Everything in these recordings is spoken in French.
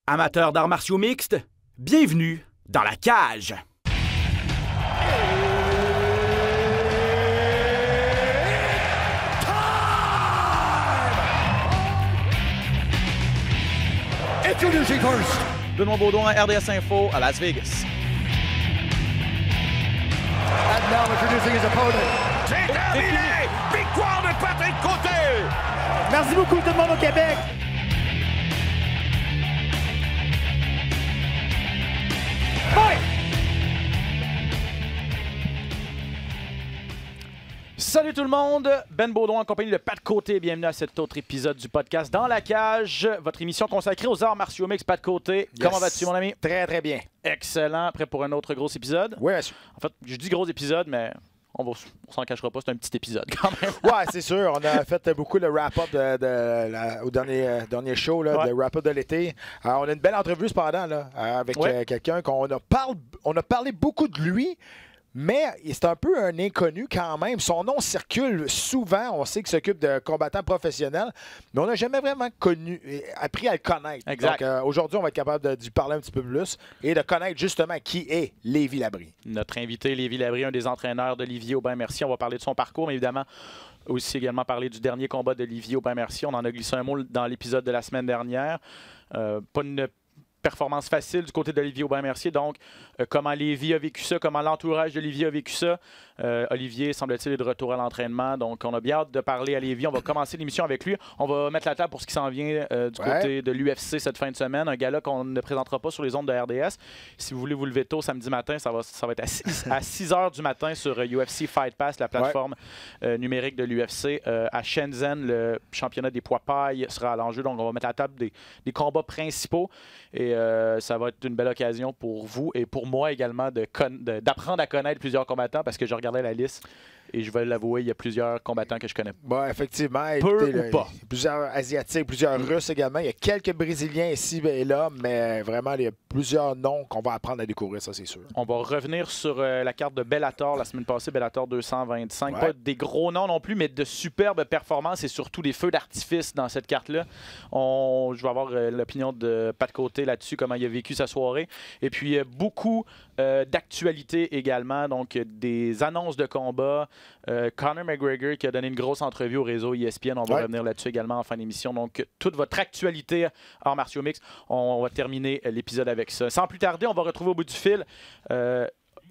Amateurs d'arts martiaux mixtes, bienvenue dans la cage. Introducing first, Benoît Baudouin, RDS Info à Las Vegas. and now introducing his opponent. C'est terminé! Victoire de Patrick Côté! Merci beaucoup tout le monde au Québec. Salut tout le monde, Ben Baudouin en compagnie de Pat Côté. Bienvenue à cet autre épisode du podcast Dans la cage, votre émission consacrée aux arts martiaux mixtes. Pat Côté, comment vas-tu mon ami? Très, très bien. Excellent, prêt pour un autre gros épisode? Oui, monsieur. En fait, je dis gros épisode, mais on s'en cachera pas, c'est un petit épisode quand même. Ouais, c'est sûr. On a fait beaucoup le wrap-up au dernier show, là, Ouais. le wrap-up de l'été. On a une belle entrevue cependant là, avec Ouais. quelqu'un on a parlé beaucoup de lui. Mais c'est un peu un inconnu quand même. Son nom circule souvent. On sait qu'il s'occupe de combattants professionnels, mais on n'a jamais vraiment appris à le connaître. Exact. Donc aujourd'hui, on va être capable d'y parler un petit peu plus et de connaître justement qui est Lévi Labrie. Notre invité, Lévi Labrie, un des entraîneurs d'Olivier Aubin-Mercier. On va parler de son parcours, mais évidemment aussi également parler du dernier combat d'Olivier Aubin-Mercier. On en a glissé un mot dans l'épisode de la semaine dernière. Pas une performance facile du côté d'Olivier Aubin-Mercier. Donc, comment Lévi a vécu ça, comment l'entourage d'Olivier a vécu ça. Olivier, semble-t-il, est de retour à l'entraînement. Donc, on a bien hâte de parler à Lévi. On va commencer l'émission avec lui. On va mettre la table pour ce qui s'en vient du côté de l'UFC cette fin de semaine. Un gala qu'on ne présentera pas sur les ondes de RDS. Si vous voulez vous lever tôt samedi matin, ça va être à 6 h du matin sur UFC Fight Pass, la plateforme numérique de l'UFC. À Shenzhen, le championnat des poids pailles sera à l'enjeu. Donc, on va mettre à la table des combats principaux. Et ça va être une belle occasion pour vous et pour moi également d'apprendre à connaître plusieurs combattants parce que je regardais la liste et je vais l'avouer, il y a plusieurs combattants que je connais. Bon, effectivement. Peu Écoutez, ou pas. il y a plusieurs Asiatiques, plusieurs Russes également. Il y a quelques Brésiliens ici et là, mais vraiment, il y a plusieurs noms qu'on va apprendre à découvrir, ça, c'est sûr. On va revenir sur la carte de Bellator la semaine passée, Bellator 225. Ouais. Pas des gros noms non plus, mais de superbes performances et surtout des feux d'artifice dans cette carte-là. Je vais avoir l'opinion de Pat Côté là-dessus, comment il a vécu sa soirée. Et puis, beaucoup d'actualités également, donc des annonces de combat. Conor McGregor qui a donné une grosse entrevue au réseau ESPN. On va revenir là-dessus également en fin d'émission. Donc, toute votre actualité arts martiaux mixtes, on va terminer l'épisode avec ça. Sans plus tarder, on va retrouver au bout du fil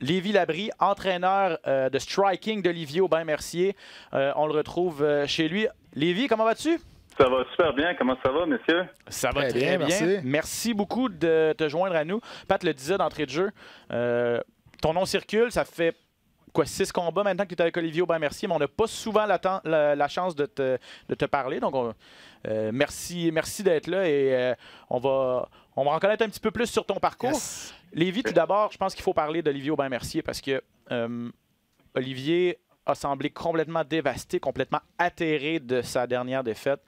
Lévi Labrie, entraîneur de striking d'Olivier Aubin-Mercier. On le retrouve chez lui. Lévi, comment vas-tu? Ça va super bien. Comment ça va, messieurs? Ça va Très très bien, bien. merci. Merci beaucoup de te joindre à nous. Pat le disait d'entrée de jeu. Ton nom circule, ça fait 6 combats maintenant que tu es avec Olivier Aubin-Mercier, mais on n'a pas souvent la chance de te parler. Donc, merci d'être là et on va en connaître un petit peu plus sur ton parcours. Yes. Lévi, tout d'abord, je pense qu'il faut parler d'Olivier Aubin-Mercier parce que Olivier a semblé complètement dévasté, complètement atterré de sa dernière défaite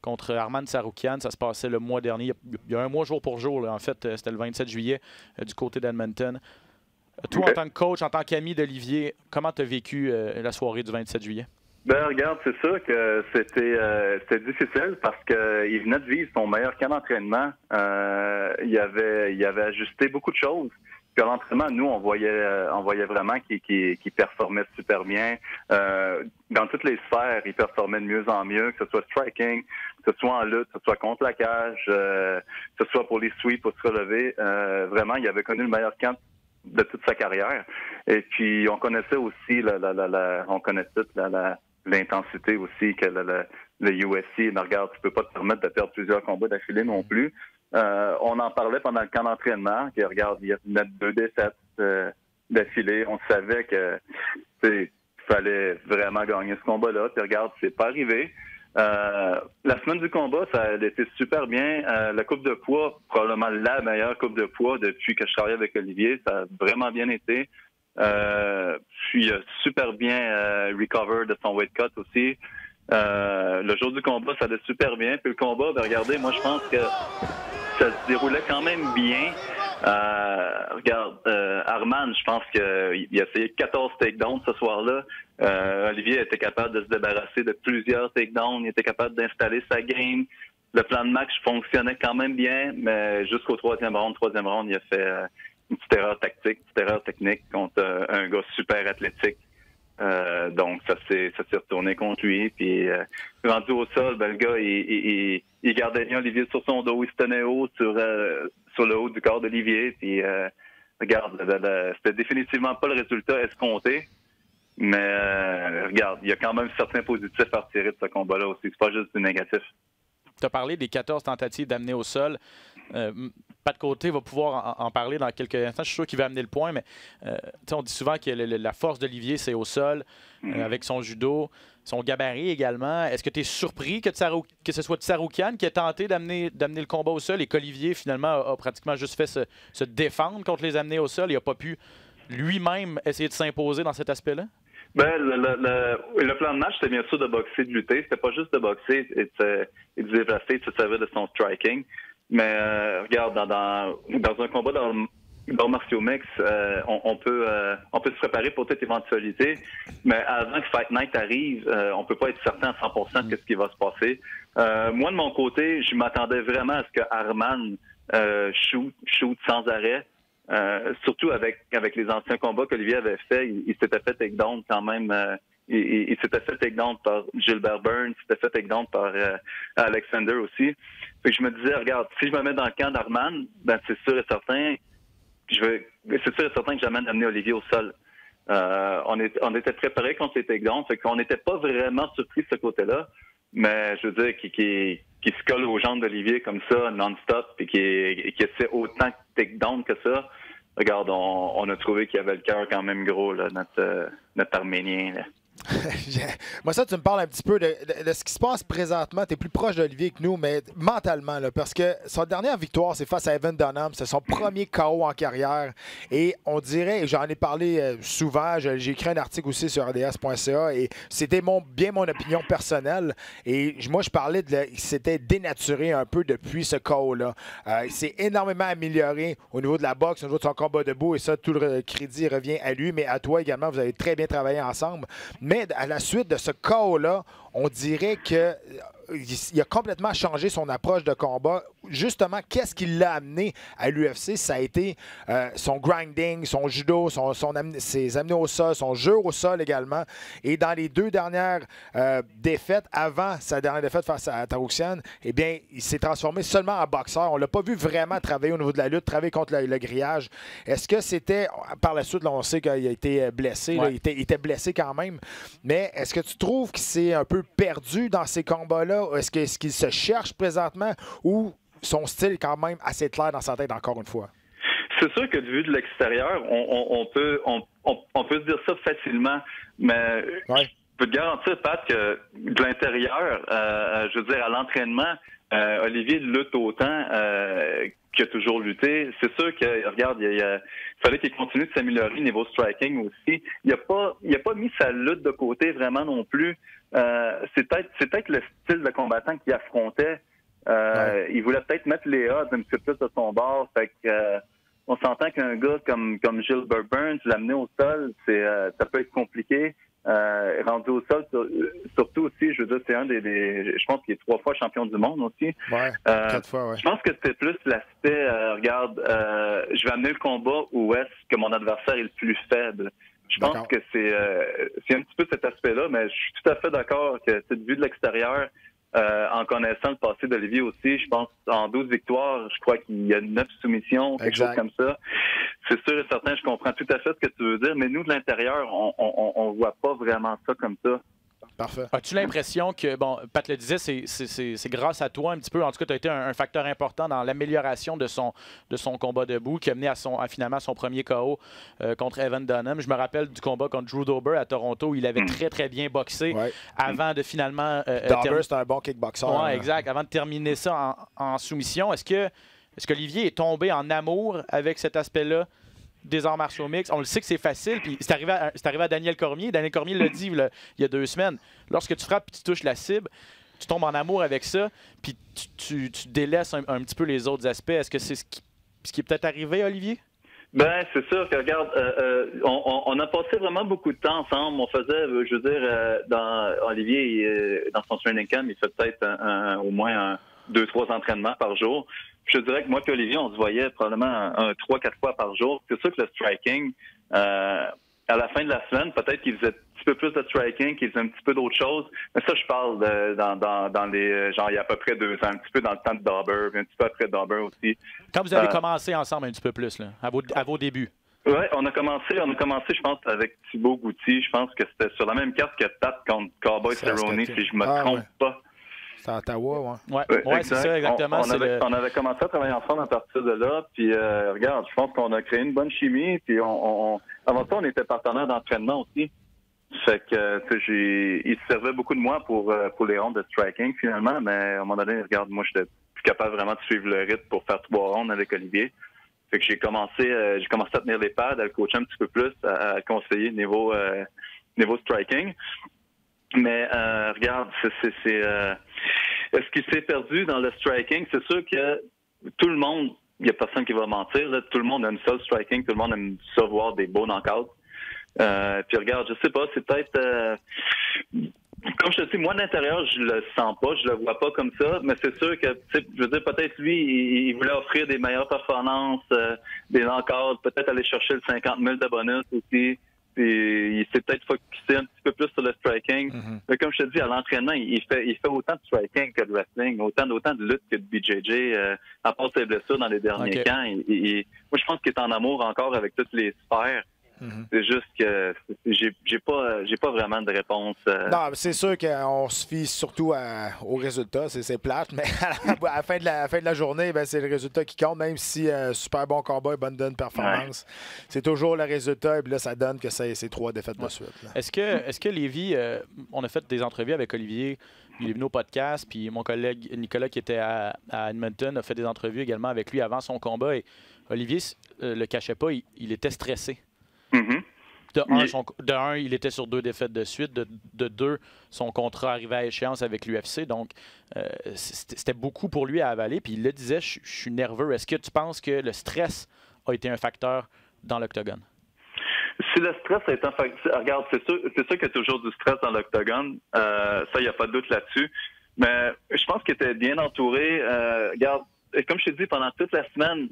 contre Arman Tsarukyan. Ça se passait le mois dernier, il y a un mois jour pour jour. Là. En fait, c'était le 27 juillet du côté d'Edmonton. Toi, en tant que coach, en tant qu'ami d'Olivier, comment tu as vécu la soirée du 27 juillet? Ben regarde, c'est sûr que c'était difficile parce qu'il venait de vivre son meilleur camp d'entraînement. Il avait ajusté beaucoup de choses. Puis à l'entraînement, nous, on voyait vraiment qu'il performait super bien. Dans toutes les sphères, il performait de mieux en mieux, que ce soit striking, que ce soit en lutte, que ce soit contre la cage, que ce soit pour les sweeps, pour se relever. Vraiment, il avait connu le meilleur camp de toute sa carrière. Et puis, on connaissait aussi l'intensité aussi que le UFC. Mais regarde, tu peux pas te permettre de perdre plusieurs combats d'affilée non plus. On en parlait pendant le camp d'entraînement. Que, regarde, il y a 2 défaites d'affilée. On savait que il fallait vraiment gagner ce combat-là. Puis regarde, c'est pas arrivé. La semaine du combat, ça a été super bien. La coupe de poids, probablement la meilleure coupe de poids depuis que je travaille avec Olivier. Ça a vraiment bien été. Puis super bien recover de son weight cut aussi. Le jour du combat, ça allait super bien. Puis le combat, ben regardez, moi je pense que ça se déroulait quand même bien. Regarde, Arman, je pense qu'il a essayé 14 takedowns ce soir-là. Olivier était capable de se débarrasser de plusieurs takedowns. Il était capable d'installer sa game. le plan de match fonctionnait quand même bien, mais jusqu'au troisième round, il a fait une petite erreur tactique, une petite erreur technique contre un gars super athlétique. Donc, ça s'est retourné contre lui. Puis, rendu au sol, ben, le gars, il gardait bien Olivier sur son dos. Il se tenait haut sur le haut du corps d'Olivier. Puis, regarde, c'était définitivement pas le résultat escompté. Mais, regarde, il y a quand même certains positifs à retirer de ce combat-là aussi. C'est pas juste du négatif. Tu as parlé des 14 tentatives d'amener au sol. Pat Côté va pouvoir en parler dans quelques instants. Je suis sûr qu'il va amener le point, mais on dit souvent que la force d'Olivier, c'est au sol, avec son judo, son gabarit également. Est-ce que tu es surpris que ce soit Tsaroukian qui ait tenté d'amener le combat au sol et qu'Olivier, finalement, a pratiquement juste fait se défendre contre les amener au sol? Il n'a pas pu lui-même essayer de s'imposer dans cet aspect-là? Ben, le plan de match, c'était bien sûr de boxer, de lutter. C'était pas juste de boxer et de se déplacer, de se servir de son striking. Mais regarde, dans un combat d'arts martiaux mix, on peut se préparer pour toute éventualité. Mais avant que Fight Night arrive, on peut pas être certain à 100% de ce qui va se passer. Moi, de mon côté, je m'attendais vraiment à ce que Arman shoot sans arrêt. Surtout avec les anciens combats qu'Olivier avait fait, il s'était fait takedown quand même. Il s'était fait takedown par Gilbert Burns, il s'était fait takedown par Alexander aussi. Fait que je me disais, regarde, si je me mets dans le camp d'Arman, ben c'est sûr et certain que j'amène d'amener Olivier au sol. On était préparés contre les takedowns, fait qu'on n'était pas vraiment surpris de ce côté-là. Mais je veux dire, qui se colle aux jambes d'Olivier comme ça, non-stop, et qui essaie autant de takedown que ça. Regarde, on a trouvé qu'il avait le cœur quand même gros, là, notre Arménien. Là. Moi, ça, tu me parles un petit peu de ce qui se passe présentement. Tu es plus proche d'Olivier que nous, mais mentalement, là, parce que sa dernière victoire, c'est face à Evan Dunham. C'est son premier KO en carrière. Et on dirait, et j'en ai parlé souvent, j'ai écrit un article aussi sur rds.ca, et c'était mon opinion personnelle. Et moi, je parlais il s'était dénaturé un peu depuis ce KO-là. Il s'est énormément amélioré au niveau de la boxe, au niveau de son combat debout, et ça, tout le crédit revient à lui, mais à toi également. Vous avez très bien travaillé ensemble. Mais à la suite de ce KO-là, on dirait qu'il a complètement changé son approche de combat. Justement, qu'est-ce qui l'a amené à l'UFC? Ça a été son grinding, son judo, ses amenés au sol, son jeu au sol également. Et dans les deux dernières défaites, avant sa dernière défaite face à Tsaroukian, eh bien, il s'est transformé seulement en boxeur. On ne l'a pas vu vraiment travailler au niveau de la lutte, travailler contre le grillage. Est-ce que c'était... Par la suite, là, on sait qu'il a été blessé. Ouais. Là, il était blessé quand même. Mais est-ce que tu trouves qu'il s'est un peu perdu dans ces combats-là? Est-ce qu'il se cherche présentement ou son style est quand même assez clair dans sa tête encore une fois? C'est sûr que de vue de l'extérieur, on peut se dire ça facilement, mais ouais. Je peux te garantir, Pat, que de l'intérieur, je veux dire, à l'entraînement, Olivier lutte autant qu'il a toujours lutté. C'est sûr que, regarde, il fallait qu'il continue de s'améliorer au niveau striking aussi. Il a pas mis sa lutte de côté vraiment non plus. C'est peut-être le style de combattant qu'il affrontait. Ouais. Il voulait peut-être mettre les odds un petit peu plus de son bord. Fait que on s'entend qu'un gars comme Gilbert Burns, l'amener au sol, ça peut être compliqué. Rendu au sol, surtout aussi, je veux dire, c'est je pense qu'il est 3 fois champion du monde aussi. Ouais, 4 fois, ouais. Je pense que c'était plus l'aspect, regarde, je vais amener le combat où est-ce que mon adversaire est le plus faible. Je pense que c'est un petit peu cet aspect-là, mais je suis tout à fait d'accord que c'est vu de l'extérieur, en connaissant le passé d'Olivier aussi, je pense en 12 victoires, je crois qu'il y a 9 soumissions, quelque chose comme ça. C'est sûr et certain, je comprends tout à fait ce que tu veux dire, mais nous, de l'intérieur, on voit pas vraiment ça comme ça. Parfait. As-tu l'impression que, bon, Pat le disait, c'est grâce à toi un petit peu, en tout cas, tu as été un facteur important dans l'amélioration de son combat debout qui a mené à finalement son premier KO contre Evan Dunham. Je me rappelle du combat contre Drew Dober à Toronto où il avait très, très bien boxé avant de finalement... Dober, c'est un bon kickboxer. Oui, exact. Avant de terminer ça en soumission. Est-ce qu'Olivier est tombé en amour avec cet aspect-là des arts martiaux mixtes? On le sait que c'est facile, puis c'est arrivé à Daniel Cormier. Daniel Cormier l'a dit il y a 2 semaines. Lorsque tu frappes et tu touches la cible, tu tombes en amour avec ça, puis tu délaisses un petit peu les autres aspects. Est-ce que c'est ce qui est peut-être arrivé, Olivier? Ben, c'est sûr que, regarde, on a passé vraiment beaucoup de temps ensemble. On faisait, je veux dire, Olivier, dans son training camp, il fait peut-être au moins 2-3 entraînements par jour. Je te dirais que moi et Olivier, on se voyait probablement 3-4 fois par jour. C'est sûr que le striking, à la fin de la semaine, peut-être qu'il faisait un petit peu plus de striking, qu'il faisait un petit peu d'autres choses. Mais ça, je parle dans les... Genre, il y a à peu près 2 ans, un petit peu dans le temps de Dauber, un petit peu après Dauber aussi. Quand vous avez commencé ensemble un petit peu plus, là, à vos débuts. Oui, on a commencé, je pense, avec Thibaut Goutier. Je pense que c'était sur la même carte que Pat contre Cowboy Cerrone, si je me trompe pas. C'est à Ottawa, ouais. Ouais, c'est ça, exactement. On avait commencé à travailler ensemble à partir de là. Puis, regarde, je pense qu'on a créé une bonne chimie. Puis, avant ça, on était partenaires d'entraînement aussi. Fait que, il se servait beaucoup de moi pour les rondes de striking, finalement. Mais à un moment donné, regarde, moi, j'étais plus capable vraiment de suivre le rythme pour faire 3 rondes avec Olivier. Fait que j'ai commencé à tenir les pads, à le coacher un petit peu plus, à conseiller niveau striking. Mais regarde, ce qui s'est perdu dans le striking, c'est sûr que tout le monde, il n'y a personne qui va mentir, là, tout le monde aime ça le striking, tout le monde aime ça voir des beaux knockouts. Puis regarde, je sais pas, c'est peut-être comme je te dis, moi d'intérieur, je le sens pas, je le vois pas comme ça, mais c'est sûr que, je veux dire, peut-être lui, il voulait offrir des meilleures performances, des knockouts, peut-être aller chercher le 50 000 de bonus aussi. Puis il s'est peut-être focusé un petit peu plus sur le striking. Mais comme je te dis, à l'entraînement, il fait autant de striking que de wrestling, autant de lutte que de BJJ, à part ses blessures dans les derniers camps. Moi, je pense qu'il est en amour encore avec toutes les sphères. C'est juste que j'ai pas vraiment de réponse. Non, c'est sûr qu'on se fie surtout au résultat. C'est plate, mais à la fin de la journée, ben, c'est le résultat qui compte, même si super bon combat et bonne performance. Ouais. C'est toujours le résultat, et puis là, ça donne que c'est 3 défaites de suite. Là. Est-ce que Lévi, on a fait des entrevues avec Olivier, il est venu au podcast, puis mon collègue Nicolas, qui était à Edmonton, a fait des entrevues également avec lui avant son combat, et Olivier le cachait pas, il était stressé. De un, il était sur 2 défaites de suite. De 2, son contrat arrivait à échéance avec l'UFC. Donc, c'était beaucoup pour lui à avaler. Puis il le disait, je suis nerveux. Est-ce que tu penses que le stress a été un facteur dans l'octogone? Si le stress a été un facteur... Regarde, c'est sûr qu'il y a toujours du stress dans l'octogone. Ça, il n'y a pas de doute là-dessus. Mais je pense qu'il était bien entouré. Regarde, comme je t'ai dit, pendant toute la semaine...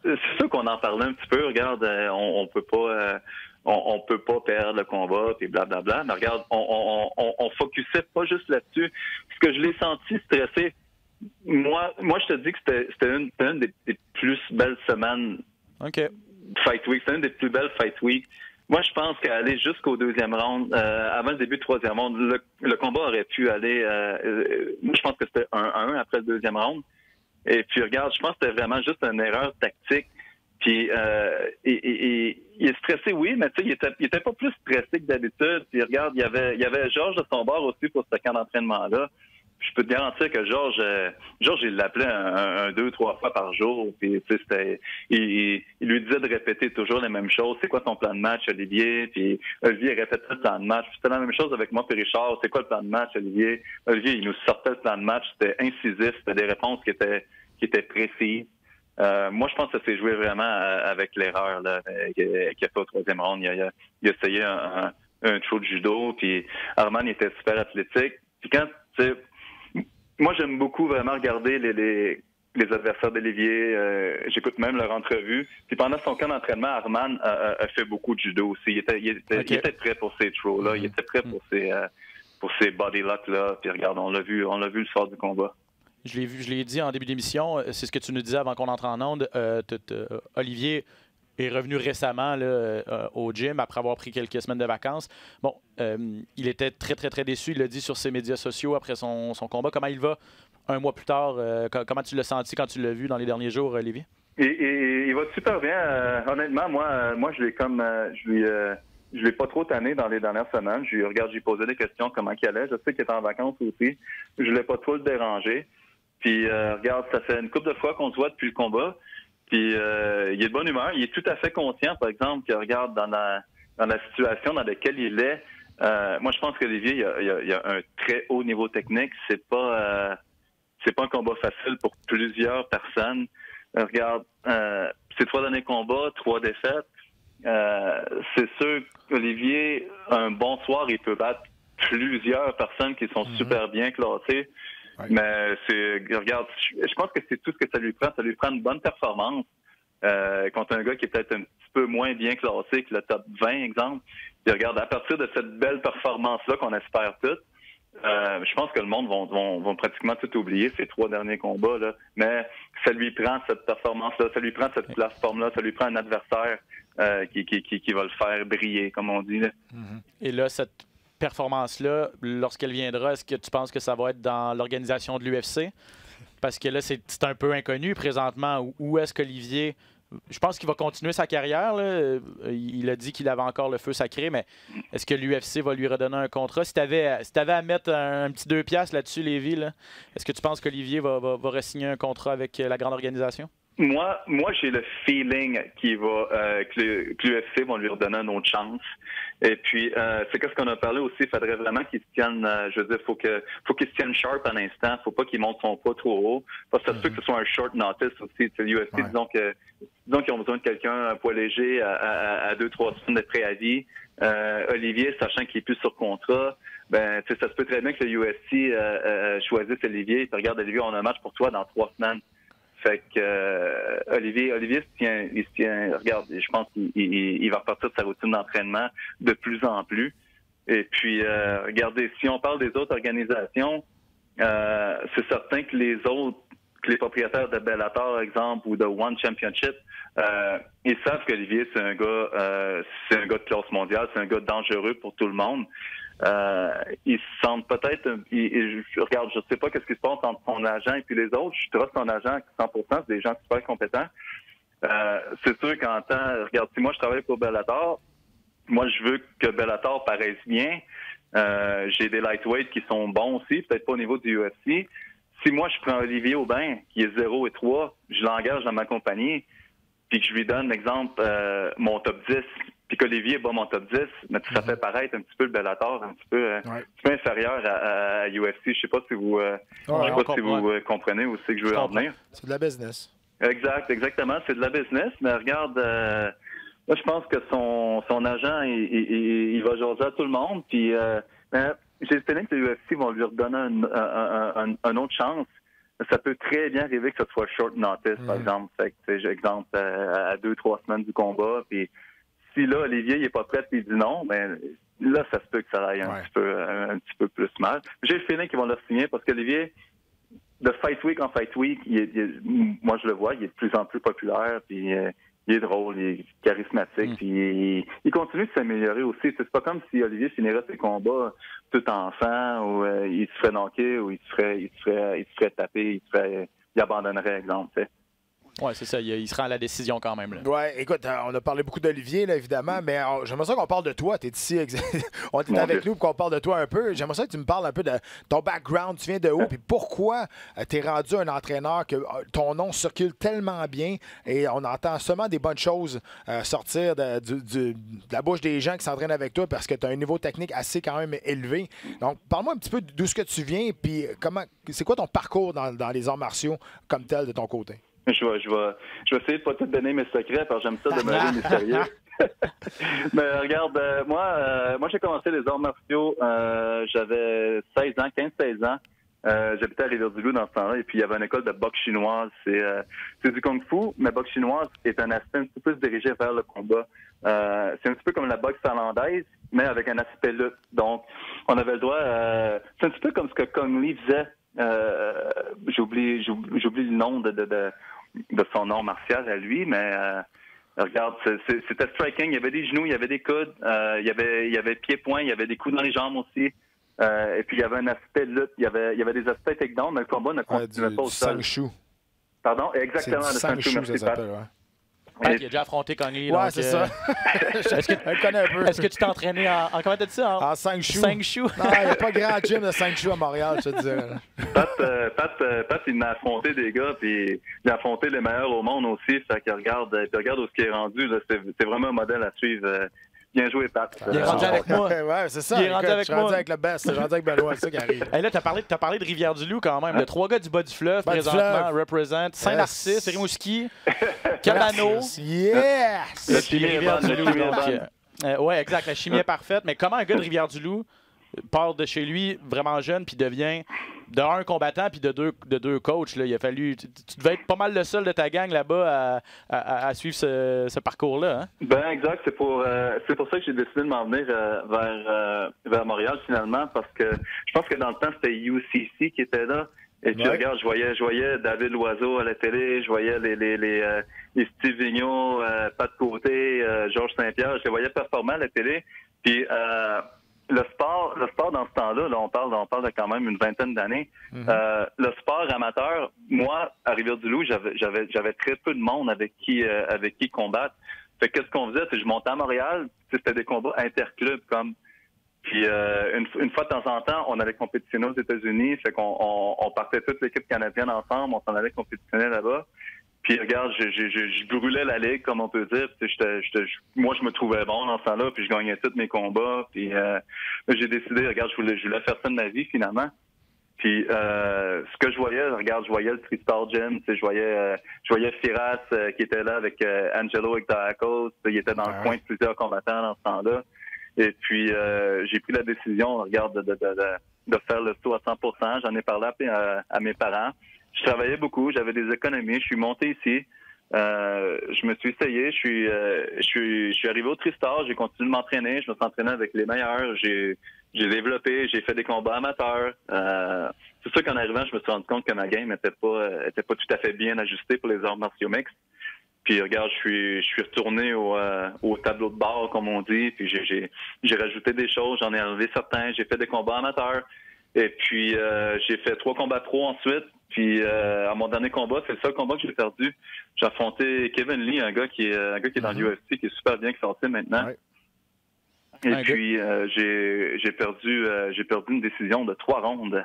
C'est sûr qu'on en parlait un petit peu. Regarde, on peut pas perdre le combat, puis blablabla. Mais regarde, on focusait pas juste là-dessus. Parce que je l'ai senti stressé. Moi, je te dis que c'était une des plus belles semaines Fight Week. C'était une des plus belles Fight Week. Moi, je pense qu'aller jusqu'au 2e round, avant le début du 3e round, le combat aurait pu aller... moi, je pense que c'était 1-1 après le 2e round. Et puis, regarde, je pense que c'était vraiment juste une erreur tactique. Puis, il est stressé, oui, mais tu sais, il était pas plus stressé que d'habitude. Puis, regarde, il y avait Georges de son bord aussi pour ce camp d'entraînement-là. Je peux te garantir que Georges, il l'appelait 2-3 fois par jour. Puis, tu sais, il lui disait de répéter toujours les mêmes choses. C'est quoi ton plan de match, Olivier? Puis, Olivier répétait le plan de match. C'était la même chose avec moi et Richard. C'est quoi le plan de match, Olivier? Olivier, il nous sortait le plan de match. C'était incisif. C'était des réponses qui étaient précises. Moi, je pense que ça s'est joué vraiment avec l'erreur là, qu'il a fait au 3e round. Il a essayé un show de judo. Puis, Arman était super athlétique. Puis, quand, tu sais, moi, j'aime beaucoup vraiment regarder les adversaires d'Olivier. J'écoute même leur entrevue. Puis pendant son camp d'entraînement, Arman a fait beaucoup de judo aussi. Il était prêt pour ces throws-là. Il était prêt pour ces body locks-là. Puis regarde, on l'a vu le soir du combat. Je l'ai dit en début d'émission. C'est ce que tu nous disais avant qu'on entre en onde. Olivier est revenu récemment là, au gym après avoir pris quelques semaines de vacances. Bon, il était très, très, très déçu. Il l'a dit sur ses médias sociaux après son combat. Comment il va un mois plus tard? Comment tu l'as senti quand tu l'as vu dans les derniers jours, Lévi? Il va super bien. Honnêtement, moi je l'ai comme... je l'ai pas trop tanné dans les dernières semaines. J'ai posé des questions, comment il allait. Je sais qu'il était en vacances aussi. Je voulais pas trop le déranger. Puis, regarde, ça fait une couple de fois qu'on se voit depuis le combat. Puis, il est de bonne humeur. Il est tout à fait conscient, par exemple, que regarde dans la situation dans laquelle il est. Moi, je pense qu'Olivier, il y a un très haut niveau technique. C'est pas un combat facile pour plusieurs personnes. Regarde, ces 3 derniers combats, 3 défaites. C'est sûr qu'Olivier, un bon soir, il peut battre plusieurs personnes qui sont super bien classées. Ouais. Mais regarde, je pense que c'est tout ce que ça lui prend. Ça lui prend une bonne performance contre un gars qui est peut-être un petit peu moins bien classé que le top 20, exemple. Puis regarde, à partir de cette belle performance-là qu'on espère toutes, je pense que le monde vont pratiquement tout oublier, ces 3 derniers combats, là. Mais ça lui prend cette performance-là, ça lui prend cette plateforme-là, ça lui prend un adversaire qui va le faire briller, comme on dit, là. Et là, cette performance-là, lorsqu'elle viendra, est-ce que tu penses que ça va être dans l'organisation de l'UFC? Parce que là, c'est un peu inconnu présentement. Où est-ce qu'Olivier... Je pense qu'il va continuer sa carrière, là. Il a dit qu'il avait encore le feu sacré, mais est-ce que l'UFC va lui redonner un contrat? Si tu avais à mettre un petit 2 piastres là-dessus, Lévi, là, est-ce que tu penses qu'Olivier va re-signer un contrat avec la grande organisation? Moi, j'ai le feeling que l'UFC vont lui redonner une autre chance. Et puis, c'est ce qu'on a parlé aussi. Il faudrait vraiment qu'il se tienne, je veux dire, faut qu'il se tienne sharp un instant. Faut pas qu'il monte son poids trop haut. Parce que ça se peut que ce soit un short notice aussi. L'UFC, disons qu'ils ont besoin de quelqu'un, un poids léger, à 2-3 semaines de préavis. Olivier, sachant qu'il est plus sur contrat, ça se peut très bien que le UFC choisisse Olivier. Et regarde, Olivier, on a un match pour toi dans 3 semaines. Fait que Olivier il se tient, regarde, je pense qu'il va repartir de sa routine d'entraînement de plus en plus. Et puis, regardez, si on parle des autres organisations, c'est certain que les propriétaires de Bellator, par exemple, ou de One Championship, ils savent qu'Olivier, c'est un gars de classe mondiale, c'est un gars dangereux pour tout le monde. Ils se sentent peut-être... Regarde, je sais pas qu'est-ce qui se passe entre son agent et puis les autres. Je trosse son agent à 100%, c'est des gens super compétents. C'est sûr qu'en temps... Regarde, si moi je travaille pour Bellator, moi je veux que Bellator paraisse bien. J'ai des lightweights qui sont bons aussi, peut-être pas au niveau du UFC. Si moi je prends Olivier Aubin, qui est 0 et 3, je l'engage dans ma compagnie, puis que je lui donne, exemple, mon top 10, puis qu'Olivier bat mon top 10, mais ça fait paraître un petit peu le Bellator, un petit peu inférieur à UFC. Je sais pas si vous, comprenez où c'est que je veux en venir. C'est de la business. Exactement. C'est de la business, mais regarde, là, je pense que son agent, il va jaser à tout le monde, puis j'ai le feeling que les UFC vont lui redonner une autre chance. Ça peut très bien arriver que ce soit short notice, par exemple. Fait que, exemple, à 2-3 semaines du combat, puis si là, Olivier, il n'est pas prêt et il dit non, ben là, ça se peut que ça aille un petit peu plus mal. J'ai le feeling qu'ils vont le signer parce qu'Olivier, de Fight Week en Fight Week, moi, je le vois, il est de plus en plus populaire, puis il est drôle, il est charismatique, puis il continue de s'améliorer aussi. C'est pas comme si Olivier finirait ses combats tout enfant, ou il se ferait knocker, ou il se ferait taper, il abandonnerait, exemple, tu sais. Oui, c'est ça. Il se rend à la décision quand même. Oui, écoute, on a parlé beaucoup d'Olivier, là, évidemment, mais j'aimerais ça qu'on parle de toi. Tu es ici, on est avec nous pour qu'on parle de toi un peu. J'aimerais ça que tu me parles un peu de ton background. Tu viens de où? Puis pourquoi tu es rendu un entraîneur que ton nom circule tellement bien et on entend seulement des bonnes choses sortir de la bouche des gens qui s'entraînent avec toi parce que tu as un niveau technique assez quand même élevé. Donc, parle-moi un petit peu d'où ce que tu viens puis c'est quoi ton parcours dans les arts martiaux comme tel de ton côté? Je vais essayer de pas te donner mes secrets parce que j'aime ça demeurer mystérieux. Mais regarde, moi j'ai commencé les arts martiaux, j'avais 16 ans, 15-16 ans. J'habitais à Rivière-du-Loup dans ce temps-là et puis il y avait une école de boxe chinoise. C'est du kung-fu, mais boxe chinoise est un aspect un petit peu plus dirigé vers le combat. C'est un petit peu comme la boxe thaïlandaise, mais avec un aspect lutte. Donc, on avait le droit... c'est un petit peu comme ce que Kong Lee faisait. J'oublie le nom de son nom martial à lui, mais regarde, c'était striking. Il y avait des genoux, il y avait des coudes, il y avait pied-point, il y avait des coups dans les jambes aussi. Et puis il y avait un aspect lutte, il y avait des aspects takedown, mais le combat ne continuait pas au sol. Sang-Shu. Pardon, exactement, le Sang-Shu, ça s'appelle, il a déjà affronté Conley. Ouais, c'est ça. Je connais un peu. Est-ce que tu t'es entraîné en comment t'as dit ça? En Sang-Shu. Sang-Shu. Non, il n'y a pas grand gym de Sang-Shu à Montréal, je te dirais. Pat, il a affronté des gars, puis il a affronté les meilleurs au monde aussi. Fait que regarde où ce qui est rendu. C'est vraiment un modèle à suivre. Bien joué, Pat. Il est rendu avec moi. Ouais, c'est ça. Il est rendu avec moi. Je suis rendu avec le best. Je suis rendu avec Benoît. C'est ça qui arrive. Hey, là, t'as parlé de Rivière-du-Loup quand même. Le 3 gars du bas du fleuve, présentement, représente Saint-Narcisse, Rimouski, Cabano. Yes! La chimie Rivière-du-Loup. Ouais, exact. La chimie est parfaite. Mais comment un gars de Rivière-du-Loup part de chez lui vraiment jeune, puis devient de un combattant, puis de deux coachs. Là. Il a fallu... Tu devais être pas mal le seul de ta gang là-bas à suivre ce parcours-là. Hein? Ben exact. C'est pour ça que j'ai décidé de m'en venir vers Montréal, finalement, parce que je pense que dans le temps, c'était UCC qui était là. Et puis, regarde, je voyais David Loiseau à la télé, je voyais les Steve Vigneault, Pat Côté, Georges Saint-Pierre, je les voyais performer à la télé. Puis, le sport dans ce temps-là, là, on parle de quand même une vingtaine d'années. Le sport amateur, moi, à Rivière-du-Loup, j'avais très peu de monde avec qui combattre. Fait que qu'est-ce qu'on faisait, c'est que je montais à Montréal, c'était des combats interclubs comme. Puis une fois de temps en temps, on allait compétitionner aux États-Unis, fait qu'on partait toute l'équipe canadienne ensemble, on s'en allait compétitionner là-bas. Puis regarde, je brûlais la ligue, comme on peut dire. Moi, je me trouvais bon dans ce temps-là, puis je gagnais tous mes combats. Puis j'ai décidé, regarde, je voulais faire ça de ma vie finalement. Puis ce que je voyais le Tristar Gym, je voyais Firas qui était là avec Angelo Ectaakos, il était dans le coin de plusieurs combattants dans ce temps-là. Et puis j'ai pris la décision, regarde, de faire le saut à 100%. J'en ai parlé à mes parents. Je travaillais beaucoup, j'avais des économies, je suis monté ici. Je me suis essayé, je suis arrivé au Tristar, j'ai continué de m'entraîner, je me suis entraîné avec les meilleurs, j'ai développé, j'ai fait des combats amateurs. C'est sûr qu'en arrivant, je me suis rendu compte que ma game était pas tout à fait bien ajustée pour les arts martiaux mixtes. Puis regarde, je suis retourné au tableau de bord, comme on dit, puis j'ai rajouté des choses, j'en ai enlevé certains, j'ai fait des combats amateurs. Et puis j'ai fait 3 combats pro ensuite. Puis à mon dernier combat, c'est le seul combat que j'ai perdu. J'ai affronté Kevin Lee, un gars qui est dans l'UFC, qui est super bien sorti maintenant. Ouais. Et puis j'ai perdu une décision de 3 rondes.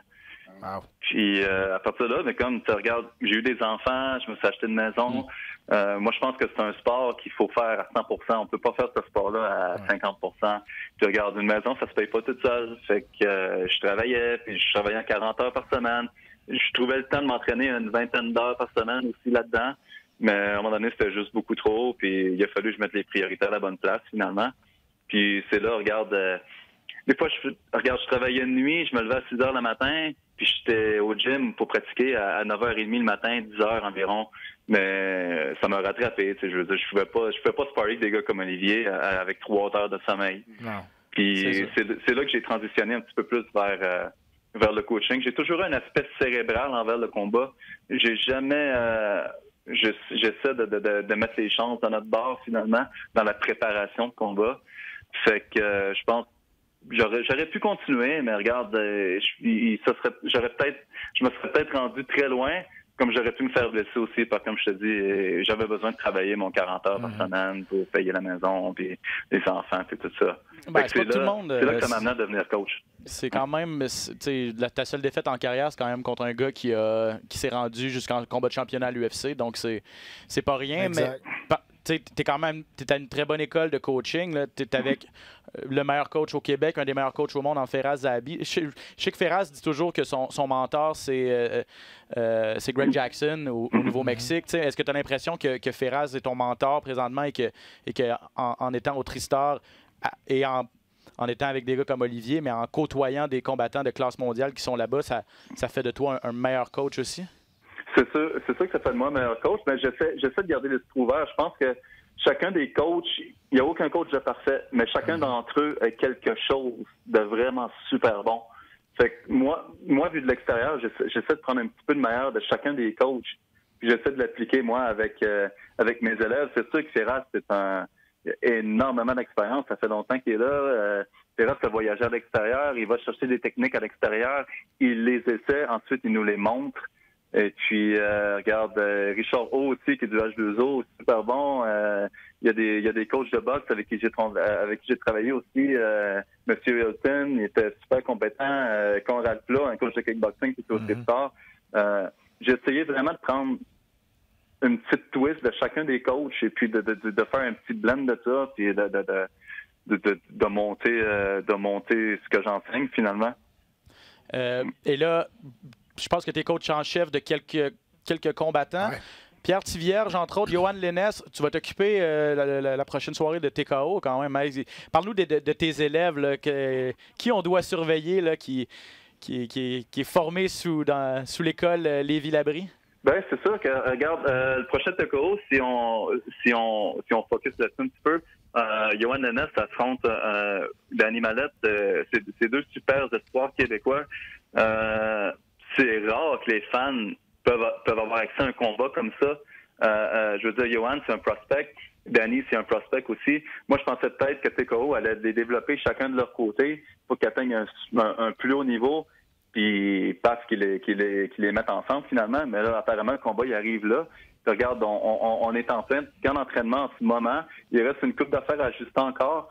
Wow. Puis à partir de là, mais comme tu regardes, j'ai eu des enfants, je me suis acheté une maison. Moi, je pense que c'est un sport qu'il faut faire à 100%. On peut pas faire ce sport-là à 50%. Puis regarde, une maison, ça se paye pas toute seule. Fait que je travaillais 40 heures par semaine. Je trouvais le temps de m'entraîner une vingtaine d'heures par semaine aussi là-dedans. Mais à un moment donné, c'était juste beaucoup trop. Puis il a fallu que je mette les priorités à la bonne place, finalement. Puis c'est là, regarde, des fois, je travaillais de nuit, je me levais à 6 heures le matin, puis j'étais au gym pour pratiquer à 9h30 le matin, 10 heures environ. Mais ça m'a rattrapé, tu sais, je veux dire, je pouvais pas sparrer avec des gars comme Olivier avec 3 heures de sommeil. Non. Puis c'est là que j'ai transitionné un petit peu plus vers le coaching. J'ai toujours eu un aspect cérébral envers le combat. J'ai jamais... j'essaie de mettre les chances dans notre bord, finalement, dans la préparation de combat. Fait que je pense j'aurais pu continuer, mais regarde, je me serais peut-être rendu très loin, comme j'aurais pu me faire blesser aussi, parce que comme je te dis, j'avais besoin de travailler mon 40 heures par semaine pour payer la maison, puis les enfants, puis tout ça. Ben, c'est là que ça m'a amené à devenir coach. C'est quand même, ta seule défaite en carrière, c'est quand même contre un gars qui s'est rendu jusqu'en combat de championnat à l'UFC, donc c'est pas rien, exact. Mais t'es à une très bonne école de coaching. Tu es avec le meilleur coach au Québec, un des meilleurs coachs au monde en Feras Zahabi. Je sais que Feras dit toujours que son mentor, c'est Greg Jackson au Nouveau-Mexique. Est-ce que tu as l'impression que Feras est ton mentor présentement et que en étant au Tristar et en étant avec des gars comme Olivier, mais en côtoyant des combattants de classe mondiale qui sont là-bas, ça fait de toi un meilleur coach aussi? C'est sûr que ça fait de moi un meilleur coach, mais j'essaie de garder l'esprit ouvert. Je pense que chacun des coachs, il n'y a aucun coach de parfait, mais chacun d'entre eux a quelque chose de vraiment super bon. Fait que moi vu de l'extérieur, j'essaie de prendre un petit peu de meilleur de chacun des coachs. Puis j'essaie de l'appliquer, moi, avec mes élèves. C'est sûr que Feras, il a énormément d'expérience. Ça fait longtemps qu'il est là. Feras a voyagé à l'extérieur. Il va chercher des techniques à l'extérieur. Il les essaie. Ensuite, il nous les montre. Et puis, regarde, Richard O aussi, qui est du H2O, super bon. Il y a des coachs de boxe avec qui j'ai travaillé aussi. Monsieur Hilton, il était super compétent. Conrad Plat, un coach de kickboxing qui était au Tristar. J'ai essayé vraiment de prendre une petite twist de chacun des coachs et puis de faire un petit blend de ça, puis de monter ce que j'enseigne finalement. Et là, je pense que tu es coach en chef de quelques combattants. Ouais. Pierre Tivierge, entre autres, Johan Lennes, tu vas t'occuper la prochaine soirée de TKO quand même. Parle-nous de tes élèves, là, qui on doit surveiller, là, qui est formé sous l'école Lévis-Labrie. Ben c'est sûr que, regarde, le prochain TKO, si on focus là-dessus un petit peu, Johan Lennes affronte Danny Mallette, c'est deux super espoirs québécois. C'est rare que les fans peuvent avoir accès à un combat comme ça. Je veux dire, Johan, c'est un prospect. Danny, c'est un prospect aussi. Moi, je pensais peut-être que TKO allait les développer chacun de leur côté pour qu'ils atteignent un plus haut niveau, puis parce qu'ils les mettent ensemble finalement. Mais là, apparemment, le combat, il arrive là. Puis, regarde, on est en plein camp d'entraînement en ce moment. Il reste une coupe d'affaires à ajuster encore.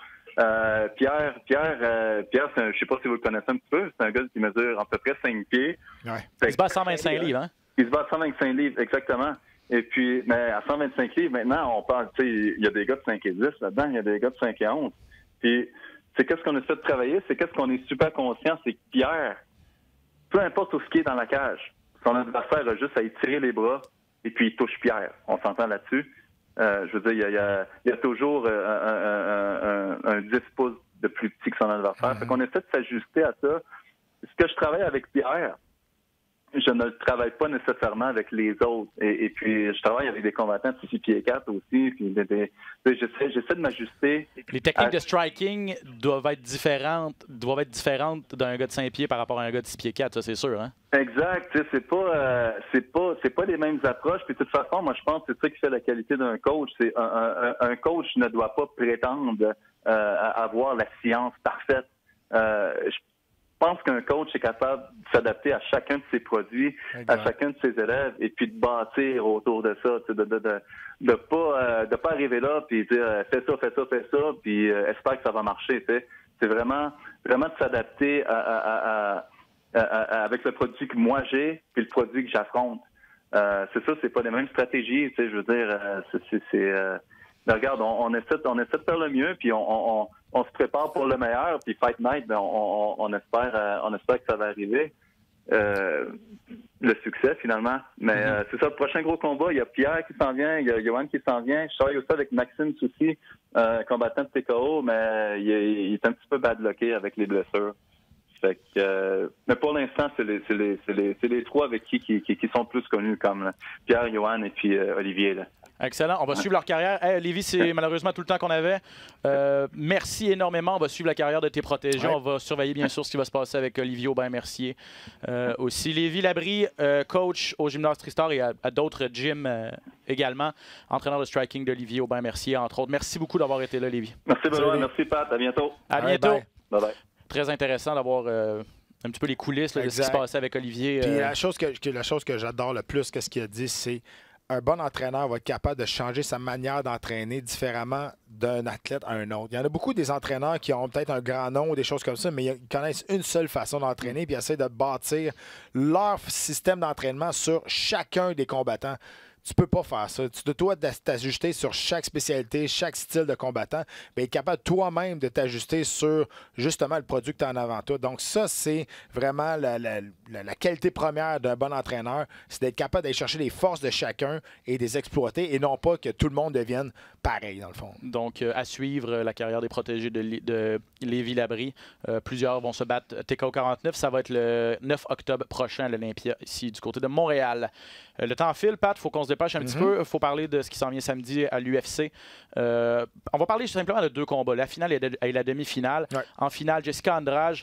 Pierre, je sais pas si vous le connaissez un petit peu, c'est un gars qui mesure à peu près 5 pieds. Ouais. Il se bat à 125 livres, hein? Il se bat à 125 livres, exactement. Et puis, mais à 125 livres, maintenant, on parle, tu sais, il y a des gars de 5 et 10 là-dedans, il y a des gars de 5 et 11. Puis, c'est qu'est-ce qu'on essaie de travailler, c'est qu'est-ce qu'on est super conscient, c'est que Pierre, peu importe où ce qui est dans la cage, son adversaire a juste à étirer les bras et puis il touche Pierre. On s'entend là-dessus. Je veux dire, il y a toujours un 10 pouces de plus petit que son adversaire. Fait qu'on essaie de s'ajuster à ça. Ce que je travaille avec Pierre, je ne le travaille pas nécessairement avec les autres. Et puis, je travaille avec des combattants de 6 pieds 4 aussi. Puis j'essaie de m'ajuster. Les techniques de striking doivent être différentes d'un gars de 5 pieds par rapport à un gars de 6 pieds 4, ça c'est sûr, hein? Exact. C'est pas les mêmes approches. Puis de toute façon, moi je pense que c'est ça qui fait la qualité d'un coach. C'est un coach ne doit pas prétendre à avoir la science parfaite. Je pense qu'un coach est capable de s'adapter à chacun de ses produits, à chacun de ses élèves, et puis de bâtir autour de ça, de pas arriver là puis dire fais ça, puis espère que ça va marcher. T'sais. C'est vraiment de s'adapter avec le produit que moi j'ai, puis le produit que j'affronte. C'est ça, c'est pas les mêmes stratégies. Je veux dire, regarde, on essaie de faire le mieux, puis on se prépare pour le meilleur, puis Fight Night, ben, on espère que ça va arriver. Le succès, finalement. Mais c'est ça, le prochain gros combat, il y a Pierre qui s'en vient, il y a Johan qui s'en vient. Je travaille aussi avec Maxime Soucy, combattant de TKO, mais il est un petit peu badlocké avec les blessures. Fait que, mais pour l'instant, c'est les trois avec qui sont plus connus, comme Pierre, Johan et puis Olivier. Là. Excellent. On va suivre leur carrière. Hey, Lévis, c'est malheureusement tout le temps qu'on avait. Merci énormément. On va suivre la carrière de tes protégés. Ouais. On va surveiller bien sûr ce qui va se passer avec Olivier Aubin-Mercier. Aussi, Lévis-Labrie, coach au Gymnase Tristar et à d'autres gyms également. Entraîneur de striking d'Olivier Aubin-Mercier, entre autres. Merci beaucoup d'avoir été là, Lévis. Merci, Benoît. Merci, Pat. À bientôt. À bientôt. Bye-bye. Très intéressant d'avoir un petit peu les coulisses là, de ce qui se passait avec Olivier. Puis la chose que j'adore le plus, qu'est-ce qu'il a dit, c'est un bon entraîneur va être capable de changer sa manière d'entraîner différemment d'un athlète à un autre. Il y en a beaucoup des entraîneurs qui ont peut-être un grand nom ou des choses comme ça, mais ils connaissent une seule façon d'entraîner puis ils essaient de bâtir leur système d'entraînement sur chacun des combattants. Tu peux pas faire ça. Tu dois t'ajuster sur chaque spécialité, chaque style de combattant, mais être capable toi-même de t'ajuster sur justement le produit que tu as en avant toi. Donc ça, c'est vraiment la qualité première d'un bon entraîneur, c'est d'être capable d'aller chercher les forces de chacun et de les exploiter et non pas que tout le monde devienne pareil, dans le fond. Donc, à suivre la carrière des protégés de Lévis-Labrie. Plusieurs vont se battre. TKO 49, ça va être le 9 octobre prochain à l'Olympia, ici, du côté de Montréal. Le temps file, Pat, il faut qu'on se dépêche un petit peu. Il faut parler de ce qui s'en vient samedi à l'UFC. On va parler simplement de deux combats. La finale et la demi-finale. Ouais. En finale, Jessica Andrade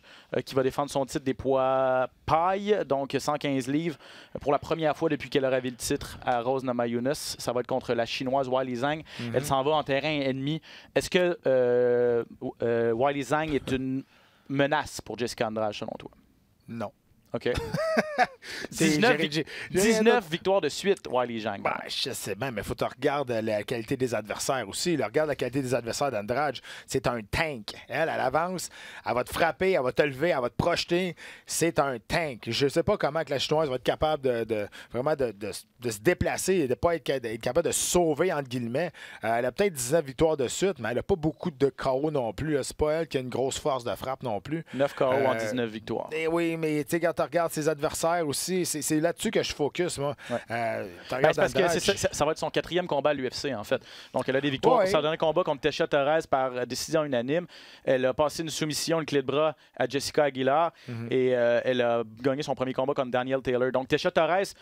qui va défendre son titre des poids paille, donc 115 livres, pour la première fois depuis qu'elle a ravi le titre à Rose Namajunas. Ça va être contre la Chinoise Weili Zhang. Elle s'en va en terrain ennemi. Est-ce que Weili Zhang est une menace pour Jessica Andrade, selon toi? Non. OK. 19 victoires de suite, Weili Zhang. Ben, je sais bien, mais il faut que tu regardes la qualité des adversaires aussi. Regarde la qualité des adversaires d'Andrade. C'est un tank. Elle avance, elle va te frapper, elle va te lever, elle va te projeter. C'est un tank. Je ne sais pas comment que la Chinoise va être capable de se déplacer et de ne pas être capable de se sauver, entre guillemets. Elle a peut-être 19 victoires de suite, mais elle n'a pas beaucoup de KO non plus. C'est pas elle qui a une grosse force de frappe non plus. 9 KO en 19 victoires. Et oui, mais tu sais, quand tu regardes ses adversaires aussi. C'est là-dessus que je focus, moi. Ouais. Tu C'est parce que ça va être son 4e combat à l'UFC, en fait. Donc, elle a des victoires. Ouais. Son dernier combat contre Tesha Torres par décision unanime. Elle a passé une soumission, une clé de bras à Jessica Aguilar et elle a gagné son premier combat contre Danielle Taylor. Donc, Tesha Torres,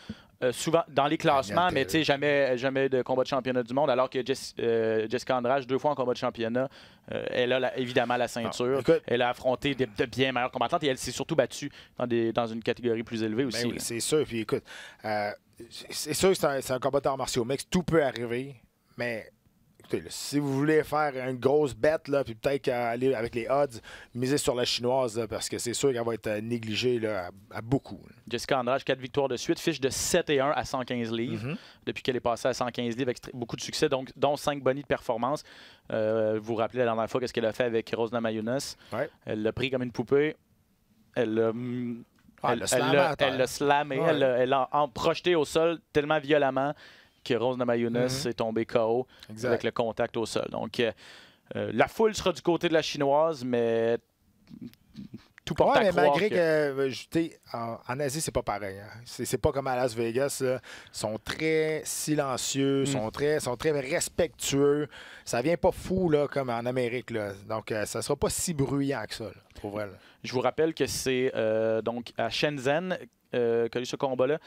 souvent dans les classements, mais tu sais, jamais de combat de championnat du monde, alors que Jessica Andrade, 2 fois en combat de championnat, elle a évidemment la ceinture. Elle a affronté de bien meilleures combattantes et elle s'est surtout battue dans une catégorie plus élevée aussi. Ben oui, c'est sûr. Puis écoute, c'est sûr que c'est un combattant martiaux mix. Tout peut arriver, mais écoutez, là, si vous voulez faire une grosse bête, là, puis peut-être aller avec les odds, misez sur la chinoise, là, parce que c'est sûr qu'elle va être négligée là, à beaucoup. Là. Jessica Andrade, 4 victoires de suite, fiche de 7-1 à 115 livres. Depuis qu'elle est passée à 115 livres, avec beaucoup de succès, dont 5 bonnies de performance. Vous vous rappelez la dernière fois qu'est-ce qu'elle a fait avec Rose Namajunas. Ouais. Elle l'a pris comme une poupée. Elle l'a slammé. Ouais. Elle l'a projeté au sol tellement violemment que Rose Namajunas est tombée KO avec le contact au sol. Donc, la foule sera du côté de la chinoise, mais tout porte à croire malgré que en Asie, c'est pas pareil. Hein. C'est pas comme à Las Vegas. Là. Ils sont très silencieux, sont très respectueux. Ça vient pas fou là, comme en Amérique. Là. Donc, ça sera pas si bruyant que ça, là, pour vrai. Là. Je vous rappelle que c'est donc à Shenzhen qu'a eu ce combat-là.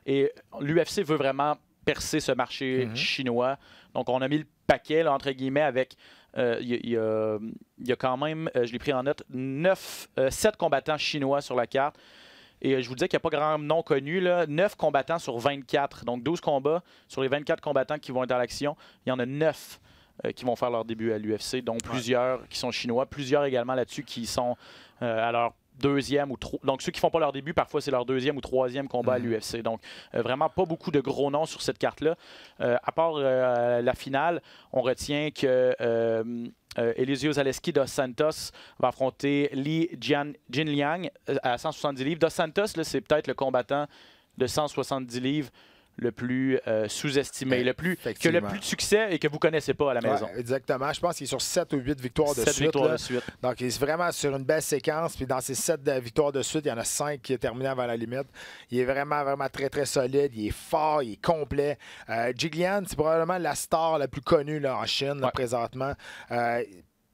Et l'UFC veut vraiment percer ce marché chinois. Donc, on a mis le paquet, là, entre guillemets, avec... Il y a quand même, je l'ai pris en note, 7 combattants chinois sur la carte. Et je vous disais qu'il n'y a pas grand nom connu. Là, 9 combattants sur 24. Donc, 12 combats. Sur les 24 combattants qui vont être à l'action, il y en a 9 qui vont faire leur début à l'UFC, dont plusieurs qui sont chinois. Plusieurs également là-dessus qui sont à leur deuxième ou trois. Donc, ceux qui ne font pas leur début, parfois, c'est leur deuxième ou troisième combat à l'UFC. Donc, vraiment pas beaucoup de gros noms sur cette carte-là. À part la finale, on retient que Eliseo Zaleski dos Santos va affronter Li Jinliang à 170 livres. Dos Santos, c'est peut-être le combattant de 170 livres le plus sous-estimé, qui a le plus de succès et que vous ne connaissez pas à la maison. Ouais, exactement. Je pense qu'il est sur 7 ou 8 victoires de suite. Donc, il est vraiment sur une belle séquence. Puis dans ces 7 victoires de suite, il y en a 5 qui est terminé avant la limite. Il est vraiment, vraiment très, très solide. Il est fort, il est complet. Jiglian, c'est probablement la star la plus connue là, en Chine là, présentement.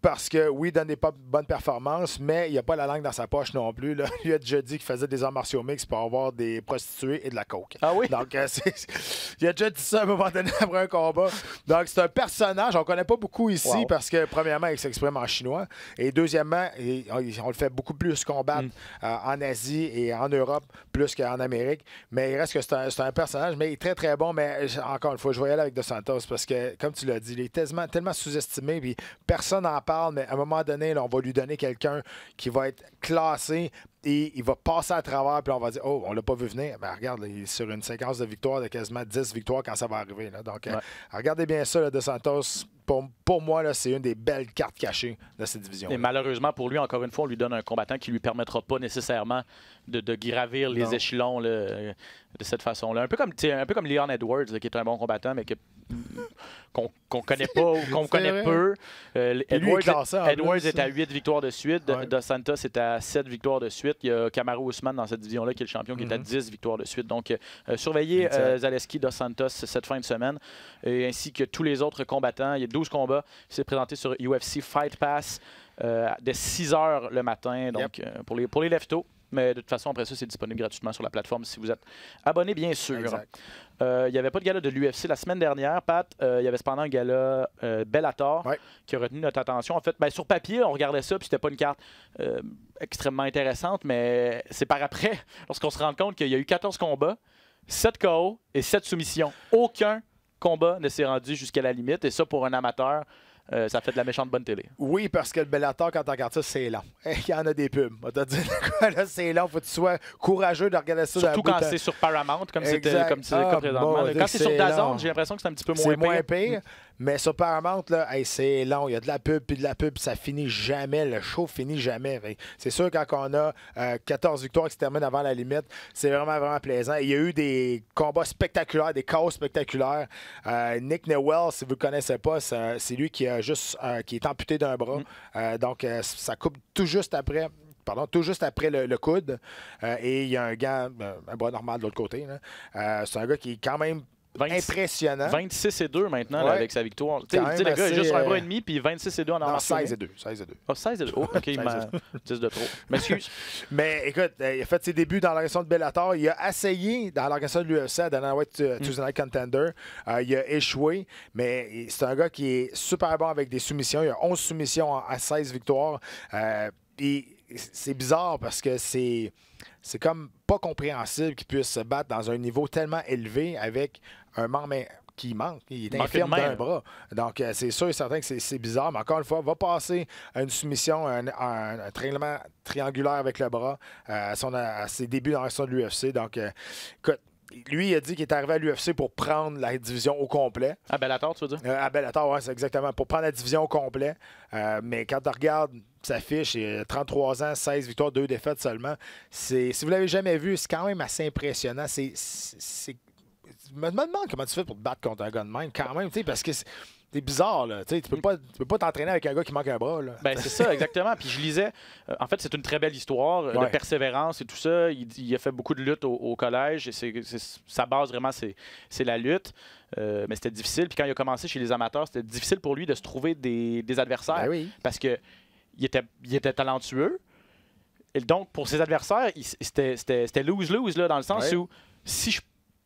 Parce que, oui, il donne des bonnes performances, mais il n'a pas la langue dans sa poche non plus. Là. Il a déjà dit qu'il faisait des arts martiaux mix pour avoir des prostituées et de la coke. Ah oui? Donc, il a déjà dit ça à un moment donné après un combat. Donc, c'est un personnage. On ne connaît pas beaucoup ici parce que, premièrement, il s'exprime en chinois. Et deuxièmement, on le fait beaucoup plus combattre en Asie et en Europe plus qu'en Amérique. Mais il reste que c'est un personnage, mais il est très, très bon. Mais encore une fois, je vais y aller avec Dos Santos parce que, comme tu l'as dit, il est tellement sous-estimé. Puis personne n'en parle, mais à un moment donné, là, on va lui donner quelqu'un qui va être classé et il va passer à travers, puis on va dire, oh, on l'a pas vu venir. Ben, regarde, là, il est sur une séquence de victoires de quasiment 10 victoires quand ça va arriver. Là. Donc, regardez bien ça, là, Dos Santos. Pour moi, là, c'est une des belles cartes cachées de cette division. Et malheureusement, pour lui, encore une fois, on lui donne un combattant qui ne lui permettra pas nécessairement de gravir les échelons là, de cette façon-là. Un peu comme Leon Edwards, là, qui est un bon combattant, mais qu'on connaît pas ou qu'on connaît peu. Edwards est à 8 victoires de suite. Dos Santos est à 7 victoires de suite. Il y a Kamaru Usman dans cette division-là qui est le champion qui est à 10 victoires de suite. Donc, surveillez Zaleski Dos Santos cette fin de semaine, ainsi que tous les autres combattants. Il y a 12 combats. C'est présenté sur UFC Fight Pass de 6 h le matin. Donc, pour les leftos. Mais de toute façon, après ça, c'est disponible gratuitement sur la plateforme si vous êtes abonné, bien sûr. Il n'y avait pas de gala de l'UFC la semaine dernière, Pat. Il y avait cependant un gala Bellator qui a retenu notre attention. En fait, sur papier, on regardait ça, puis c'était pas une carte extrêmement intéressante, mais c'est par après, lorsqu'on se rend compte qu'il y a eu 14 combats, 7 KO et 7 soumissions. Aucun combat ne s'est rendu jusqu'à la limite, et ça, pour un amateur, ça fait de la méchante bonne télé. Oui, parce que le Bellator, quand tu regardes ça, c'est long. Il y en a des pubs. On t'a dit quoi, là, c'est long. Faut que tu sois courageux de regarder ça. Surtout quand c'est sur Paramount, comme c'est le cas présentement. Quand c'est sur DAZN, j'ai l'impression que c'est un petit peu moins pire. Mais sur Paramount, là, c'est long. Il y a de la pub, puis de la pub, ça finit jamais. Le show finit jamais. C'est sûr, quand on a 14 victoires qui se terminent avant la limite, c'est vraiment, vraiment plaisant. Il y a eu des combats spectaculaires, des chaos spectaculaires. Nick Newell, si vous ne le connaissez pas, c'est lui qui est amputé d'un bras. Donc, ça coupe tout juste après. pardon, tout juste après le coude. Et il y a un gars, un bras normal de l'autre côté. Là. C'est un gars qui est quand même impressionnant. 26-2 maintenant là, avec sa victoire. Tu sais, le gars a juste un bras et demi, puis 26-2 en armure. 16-2. Oh, 16-2. Oh, OK, il m'a 10 de trop. M'excuse. Mais écoute, il a fait ses débuts dans l'organisation de Bellator. Il a essayé dans l'organisation de l'UFC à Dana White Tuesday Night Contender. Il a échoué, mais c'est un gars qui est super bon avec des soumissions. Il a 11 soumissions à 16 victoires. Et c'est bizarre parce que c'est comme pas compréhensible qu'il puisse se battre dans un niveau tellement élevé avec un membre qui manque. Il est infirme d'un bras. Donc, c'est sûr et certain que c'est bizarre. Mais encore une fois, va passer à une soumission, un traitement triangulaire avec le bras à ses débuts dans la de l'UFC. Donc, écoute, lui, il a dit qu'il est arrivé à l'UFC pour prendre la division au complet. À Bellator, tu veux dire? À Bellator, oui, c'est exactement. Pour prendre la division au complet. Mais quand tu regardes sa fiche, 33 ans, 16 victoires, 2 défaites seulement. Si vous ne l'avez jamais vu, c'est quand même assez impressionnant. Je me demande comment tu fais pour te battre contre un gars de même, quand même, parce que c'est bizarre, là. Tu peux pas t'entraîner avec un gars qui manque un bras, là. Ben, c'est ça, exactement. Puis je lisais, en fait, c'est une très belle histoire de persévérance et tout ça. Il a fait beaucoup de lutte au collège et sa base, vraiment, c'est la lutte. Mais c'était difficile. Puis quand il a commencé chez les amateurs, c'était difficile pour lui de se trouver des adversaires. Ben oui. Parce que il était talentueux. Et donc, pour ses adversaires, c'était lose-lose, là, dans le sens où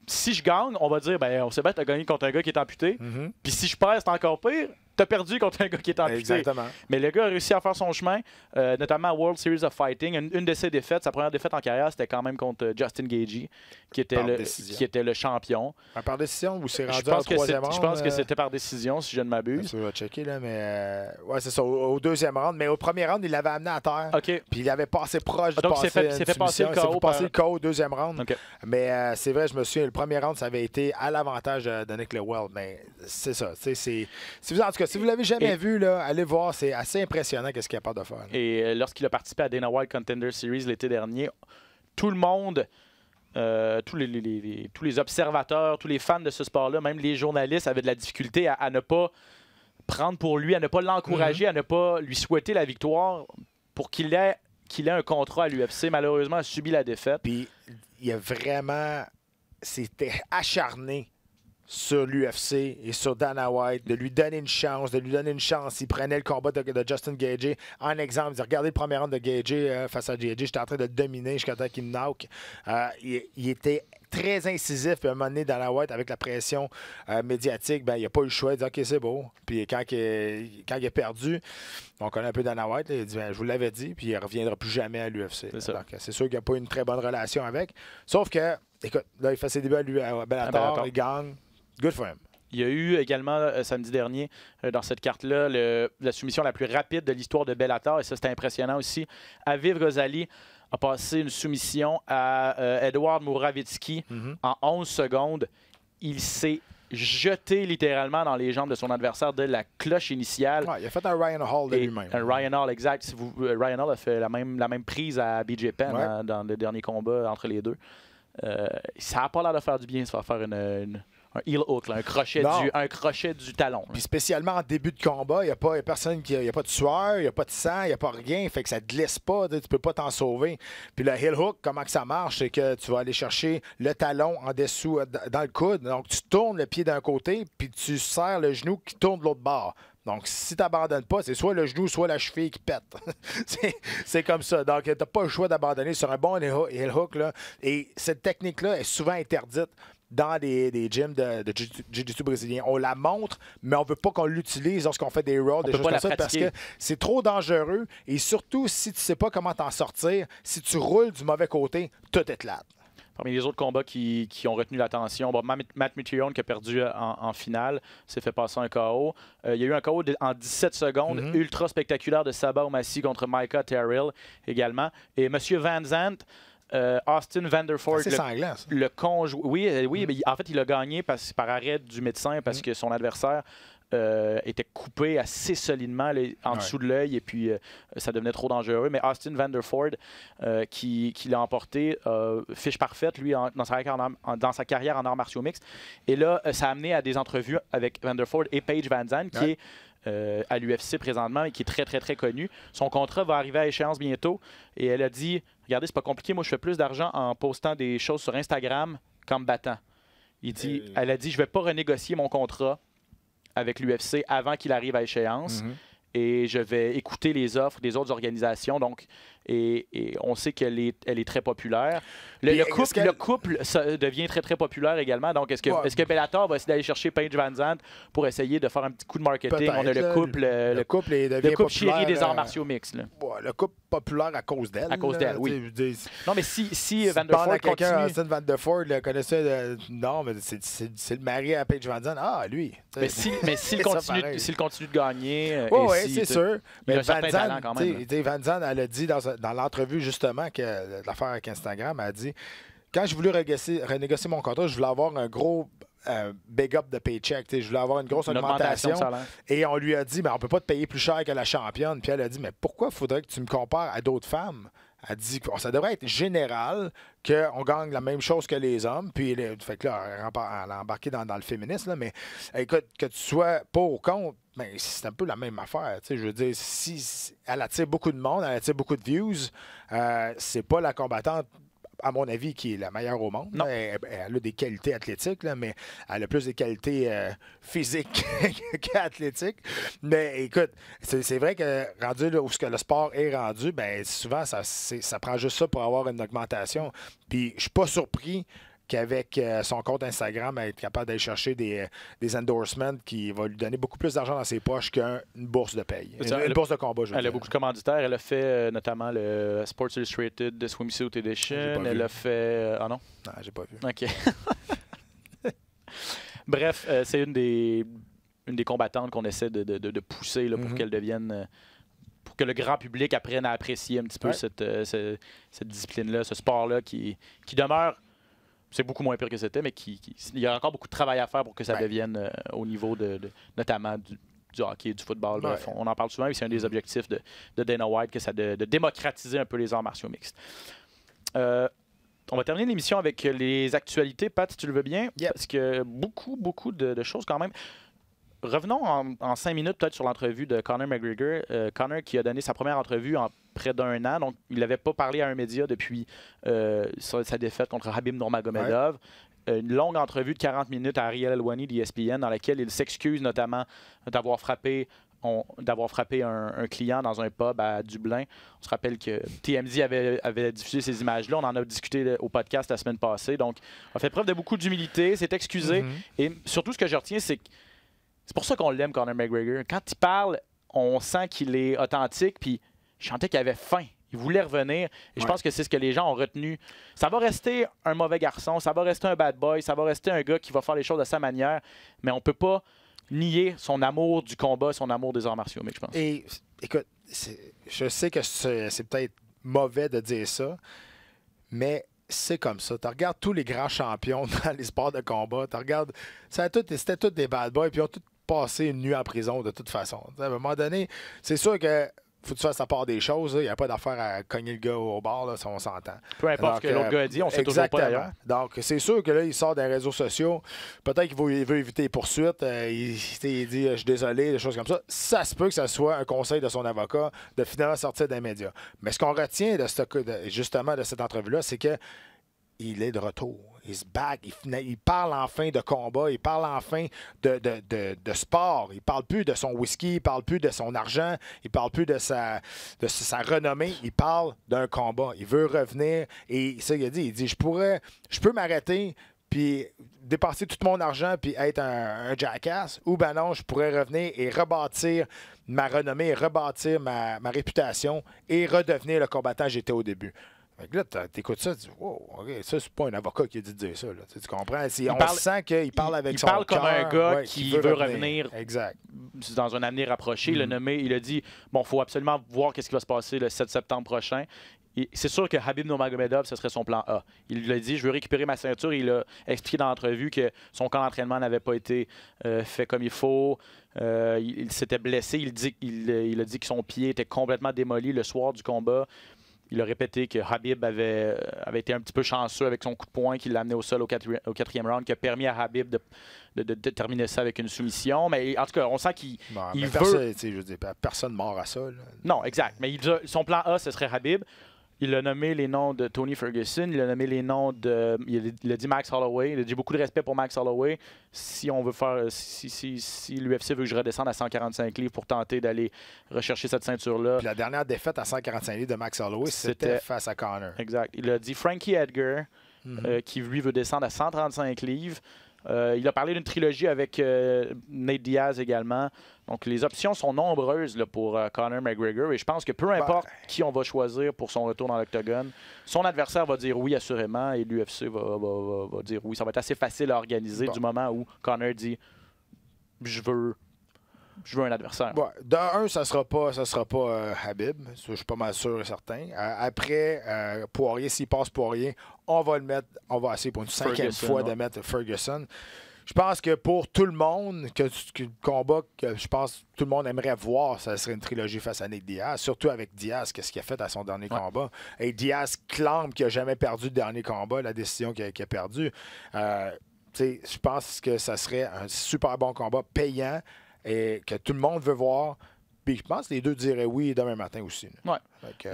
si je gagne, on va dire, ben, on sait bien, t'as gagné contre un gars qui est amputé. Puis si je perds, c'est encore pire. T'as perdu contre un gars qui est amputé. Exactement. Mais le gars a réussi à faire son chemin, notamment à World Series of Fighting. Une de ses défaites, sa première défaite en carrière, c'était quand même contre Justin Gaethje, qui était le champion. Par décision ou c'est rendu au troisième round? Je pense que c'était par décision, si je ne m'abuse. Je vais checker, là, mais... ouais, c'est ça, au deuxième round. Mais au premier round, il l'avait amené à terre. OK. Puis il avait passé proche de passer il s'est fait passer le KO au deuxième round. Okay. Mais c'est vrai, je me souviens, le premier round, ça avait été à l'avantage de Nick Lewell. Mais c'est ça. En tout cas, si vous l'avez jamais vu, là, allez voir, c'est assez impressionnant ce qu'il est capable de faire. Là. Et lorsqu'il a participé à Dana White Contender Series l'été dernier, tout le monde, tous les observateurs, tous les fans de ce sport-là, même les journalistes avaient de la difficulté à ne pas prendre pour lui, à ne pas l'encourager, à ne pas lui souhaiter la victoire pour qu'il ait un contrat à l'UFC. Malheureusement, il a subi la défaite. Puis il a vraiment... C'était acharné sur l'UFC et sur Dana White, de lui donner une chance, Il prenait le combat de Justin Gaethje en exemple. Il disait, regardez le premier round de Gaethje face à Gaethje, j'étais en train de le dominer jusqu'à temps qu'il me knock. Il était très incisif, puis à un moment donné, Dana White, avec la pression médiatique, ben, il n'a pas eu le choix. Il dit, OK, c'est beau. Puis quand il a perdu, on connaît un peu Dana White, là, il dit, ben, je vous l'avais dit, puis il ne reviendra plus jamais à l'UFC. C'est sûr qu'il n'a pas eu une très bonne relation avec. Sauf que, écoute, là, il fait ses débuts à Bellator, il gagne. Good for him. Il y a eu également, samedi dernier, dans cette carte-là, la soumission la plus rapide de l'histoire de Bellator, et ça, c'était impressionnant aussi. Aviv Ghazali a passé une soumission à Edward Moravitsky en 11 secondes. Il s'est jeté littéralement dans les jambes de son adversaire de la cloche initiale. Ouais, il a fait un Ryan Hall de lui-même. Un Ryan Hall, exact. Ryan Hall a fait la même prise à BJ Penn dans le dernier combat entre les deux. Ça n'a pas l'air de faire du bien, ça va faire un heel hook, là, un crochet du talon. Puis spécialement en début de combat, il n'y a pas personne il n'y a pas de sueur, il n'y a pas de sang, il n'y a pas rien, fait que ça ne glisse pas, tu peux pas t'en sauver. Puis le heel hook, comment que ça marche, c'est que tu vas aller chercher le talon en dessous dans le coude, donc tu tournes le pied d'un côté, puis tu serres le genou qui tourne de l'autre bord. Donc, si tu n'abandonnes pas, c'est soit le genou, soit la cheville qui pète. c'est comme ça. Donc, tu n'as pas le choix d'abandonner sur un bon heel hook. Là. Et cette technique-là est souvent interdite dans des gyms de jiu-jitsu brésilien. On la montre, mais on ne veut pas qu'on l'utilise lorsqu'on fait des rolls, des choses comme ça, parce que c'est trop dangereux. Et surtout, si tu ne sais pas comment t'en sortir, si tu roules du mauvais côté, tout est plate. Parmi les autres combats qui ont retenu l'attention, Matt Mitrione qui a perdu en finale, s'est fait passer un KO. Il y a eu un KO en 17 secondes, ultra spectaculaire de Sabah Omassi contre Micah Terrill également. Et M. Van Zandt, Austin Vanderford, le conjoint. Oui, mais en fait, il a gagné par arrêt du médecin parce que son adversaire était coupé assez solidement là, en dessous de l'œil et puis ça devenait trop dangereux. Mais Austin Vanderford, qui l'a emporté, fiche parfaite, lui, dans sa carrière en arts martiaux mixtes. Et là, ça a amené à des entrevues avec Vanderford et Paige VanZant, qui est à l'UFC présentement et qui est très, très, très connu. Son contrat va arriver à échéance bientôt et elle a dit, regardez, c'est pas compliqué, moi je fais plus d'argent en postant des choses sur Instagram qu'en me battant. Elle a dit, je vais pas renégocier mon contrat avec l'UFC avant qu'il arrive à échéance et je vais écouter les offres des autres organisations. Donc, et on sait qu'elle est très populaire. Le couple ça devient très, très populaire également. Donc, est-ce que Bellator va essayer d'aller chercher Paige VanZant pour essayer de faire un petit coup de marketing? On a le couple chéri des arts martiaux mixtes. Le couple populaire à cause d'elle. À cause d'elle, oui. Non, mais si Vanderford continue... Austin Vanderford le connaissait... Non, mais c'est le mari à Paige VanZant. Ah, lui. Mais s'il continue de gagner... Oui, c'est sûr. Mais VanZant, elle a dit dans l'entrevue, justement, que l'affaire avec Instagram, elle a dit quand je voulais renégocier mon contrat, je voulais avoir un gros big up de paycheck. Je voulais avoir une grosse augmentation. Et on lui a dit, on ne peut pas te payer plus cher que la championne. Puis elle a dit, mais pourquoi faudrait que tu me compares à d'autres femmes? Elle dit que ça devrait être général qu'on gagne la même chose que les hommes. Puis, fait que là, elle a embarqué dans le féminisme. Là, mais écoute, que tu sois pas au compte, c'est un peu la même affaire. Je veux dire, si elle attire beaucoup de monde, elle attire beaucoup de views, c'est pas la combattante, à mon avis, qui est la meilleure au monde. Elle a des qualités athlétiques, là, mais elle a plus des qualités physiques qu'athlétiques. Mais écoute, c'est vrai que rendu là où le sport est rendu, souvent, ça prend juste ça pour avoir une augmentation. Puis je suis pas surpris qu'avec son compte Instagram, elle est capable d'aller chercher des endorsements qui vont lui donner beaucoup plus d'argent dans ses poches qu'une bourse de paye. Une bourse de combat, je veux dire. Elle a beaucoup de commanditaires. Elle a fait notamment le Sports Illustrated de Swimsuit Edition. Elle a fait... Ah non? Non, j'ai pas vu. OK. Bref, c'est une des combattantes qu'on essaie de pousser là, pour qu'elle devienne... pour que le grand public apprenne à apprécier un petit peu cette discipline-là, ce sport-là qui demeure... C'est beaucoup moins pire que c'était, mais il y a encore beaucoup de travail à faire pour que ça devienne au niveau notamment du hockey et du football. Bref, on en parle souvent et c'est un des objectifs de Dana White, que ça de démocratiser un peu les arts martiaux mixtes. On va terminer l'émission avec les actualités. Pat, si tu le veux bien, parce que beaucoup de choses quand même. Revenons en 5 minutes peut-être sur l'entrevue de Conor McGregor. Conor qui a donné sa première entrevue en près d'1 an. Donc, il n'avait pas parlé à un média depuis sa défaite contre Khabib Nurmagomedov. Une longue entrevue de 40 minutes à Ariel Helwani d'ESPN dans laquelle il s'excuse notamment d'avoir frappé un client dans un pub à Dublin. On se rappelle que TMZ avait diffusé ces images-là. On en a discuté au podcast la semaine passée. Donc, on a fait preuve de beaucoup d'humilité, s'est excusé. Et surtout, ce que je retiens, c'est pour ça qu'on l'aime, Conor McGregor. Quand il parle, on sent qu'il est authentique, puis je sentais qu'il avait faim. Il voulait revenir. Et je pense que c'est ce que les gens ont retenu. Ça va rester un mauvais garçon, ça va rester un bad boy, ça va rester un gars qui va faire les choses de sa manière, mais on peut pas nier son amour du combat, son amour des arts martiaux, je pense. Et écoute, je sais que c'est peut-être mauvais de dire ça, mais c'est comme ça. Tu regardes tous les grands champions dans les sports de combat, tu regardes, c'était tous des bad boys, puis ils ont tous passé une nuit en prison de toute façon. À un moment donné, c'est sûr que faut que tu fasses ta part des choses. Il n'y a pas d'affaire à cogner le gars au bar, là, si on s'entend. Peu importe ce que l'autre gars a dit, on ne sait toujours pas d'ailleurs. Donc, c'est sûr que là, il sort des réseaux sociaux. Peut-être qu'il veut éviter les poursuites. Il dit « Je suis désolé », des choses comme ça. Ça se peut que ce soit un conseil de son avocat de finalement sortir des médias. Mais ce qu'on retient justement de cette entrevue-là, c'est que il est de retour. Il se back. Il parle enfin de combat. Il parle enfin de sport. Il parle plus de son whisky. Il parle plus de son argent. Il parle plus de sa renommée. Il parle d'un combat. Il veut revenir. Et ça, il dit, je peux m'arrêter puis dépenser tout mon argent puis être un jackass. Ou ben non, je pourrais revenir et rebâtir ma renommée, rebâtir ma réputation et redevenir le combattant que j'étais au début. Fait que là, t'écoutes ça, tu dis, wow, OK, ça, c'est pas un avocat qui a dit de dire ça. Là. Tu comprends? On parle, sent qu'il parle avec son Il parle comme un gars qui veut revenir exact. dans un avenir rapproché. Il l'a nommé, il a dit, bon, il faut absolument voir ce qui va se passer le 7 septembre prochain. C'est sûr que Khabib Nurmagomedov, ce serait son plan A. Il l'a dit, je veux récupérer ma ceinture. Il a expliqué dans l'entrevue que son camp d'entraînement n'avait pas été fait comme il faut. Il s'était blessé. Il a dit que son pied était complètement démoli le soir du combat. Il a répété que Khabib avait été un petit peu chanceux avec son coup de poing qui l'a amené au sol au quatrième round, qui a permis à Khabib de terminer ça avec une soumission. Mais en tout cas, on sent qu'il veut... Personne mord à ça. Là. Non, exact. Mais son plan A, ce serait Khabib. Il a nommé les noms de Tony Ferguson, il a nommé les noms de... Il a dit Max Holloway. Il a dit beaucoup de respect pour Max Holloway. Si on veut faire... Si l'UFC veut que je redescende à 145 livres pour tenter d'aller rechercher cette ceinture-là... Puis la dernière défaite à 145 livres de Max Holloway, c'était face à Conor. Exact. Il a dit Frankie Edgar, qui lui veut descendre à 135 livres. Il a parlé d'une trilogie avec Nate Diaz également. Donc, les options sont nombreuses là, pour Conor McGregor. Et je pense que peu importe qui on va choisir pour son retour dans l'octogone, son adversaire va dire oui, assurément, et l'UFC va dire oui. Ça va être assez facile à organiser du moment où Conor dit « Je veux un adversaire. » De un, ça sera pas Khabib. Je suis pas mal sûr et certain. Après, Poirier, s'il passe Poirier, on va essayer pour une 5e fois de mettre Ferguson. Je pense que pour tout le monde, que le combat que je pense que tout le monde aimerait voir, ça serait une trilogie face à Nate Diaz, surtout avec Diaz, qu'est-ce qu'il a fait à son dernier combat. Et Diaz clame qu'il n'a jamais perdu le dernier combat, la décision qu'il a perdue. Je pense que ça serait un super bon combat, payant, et que tout le monde veut voir. Puis je pense que les deux diraient oui demain matin aussi. Oui.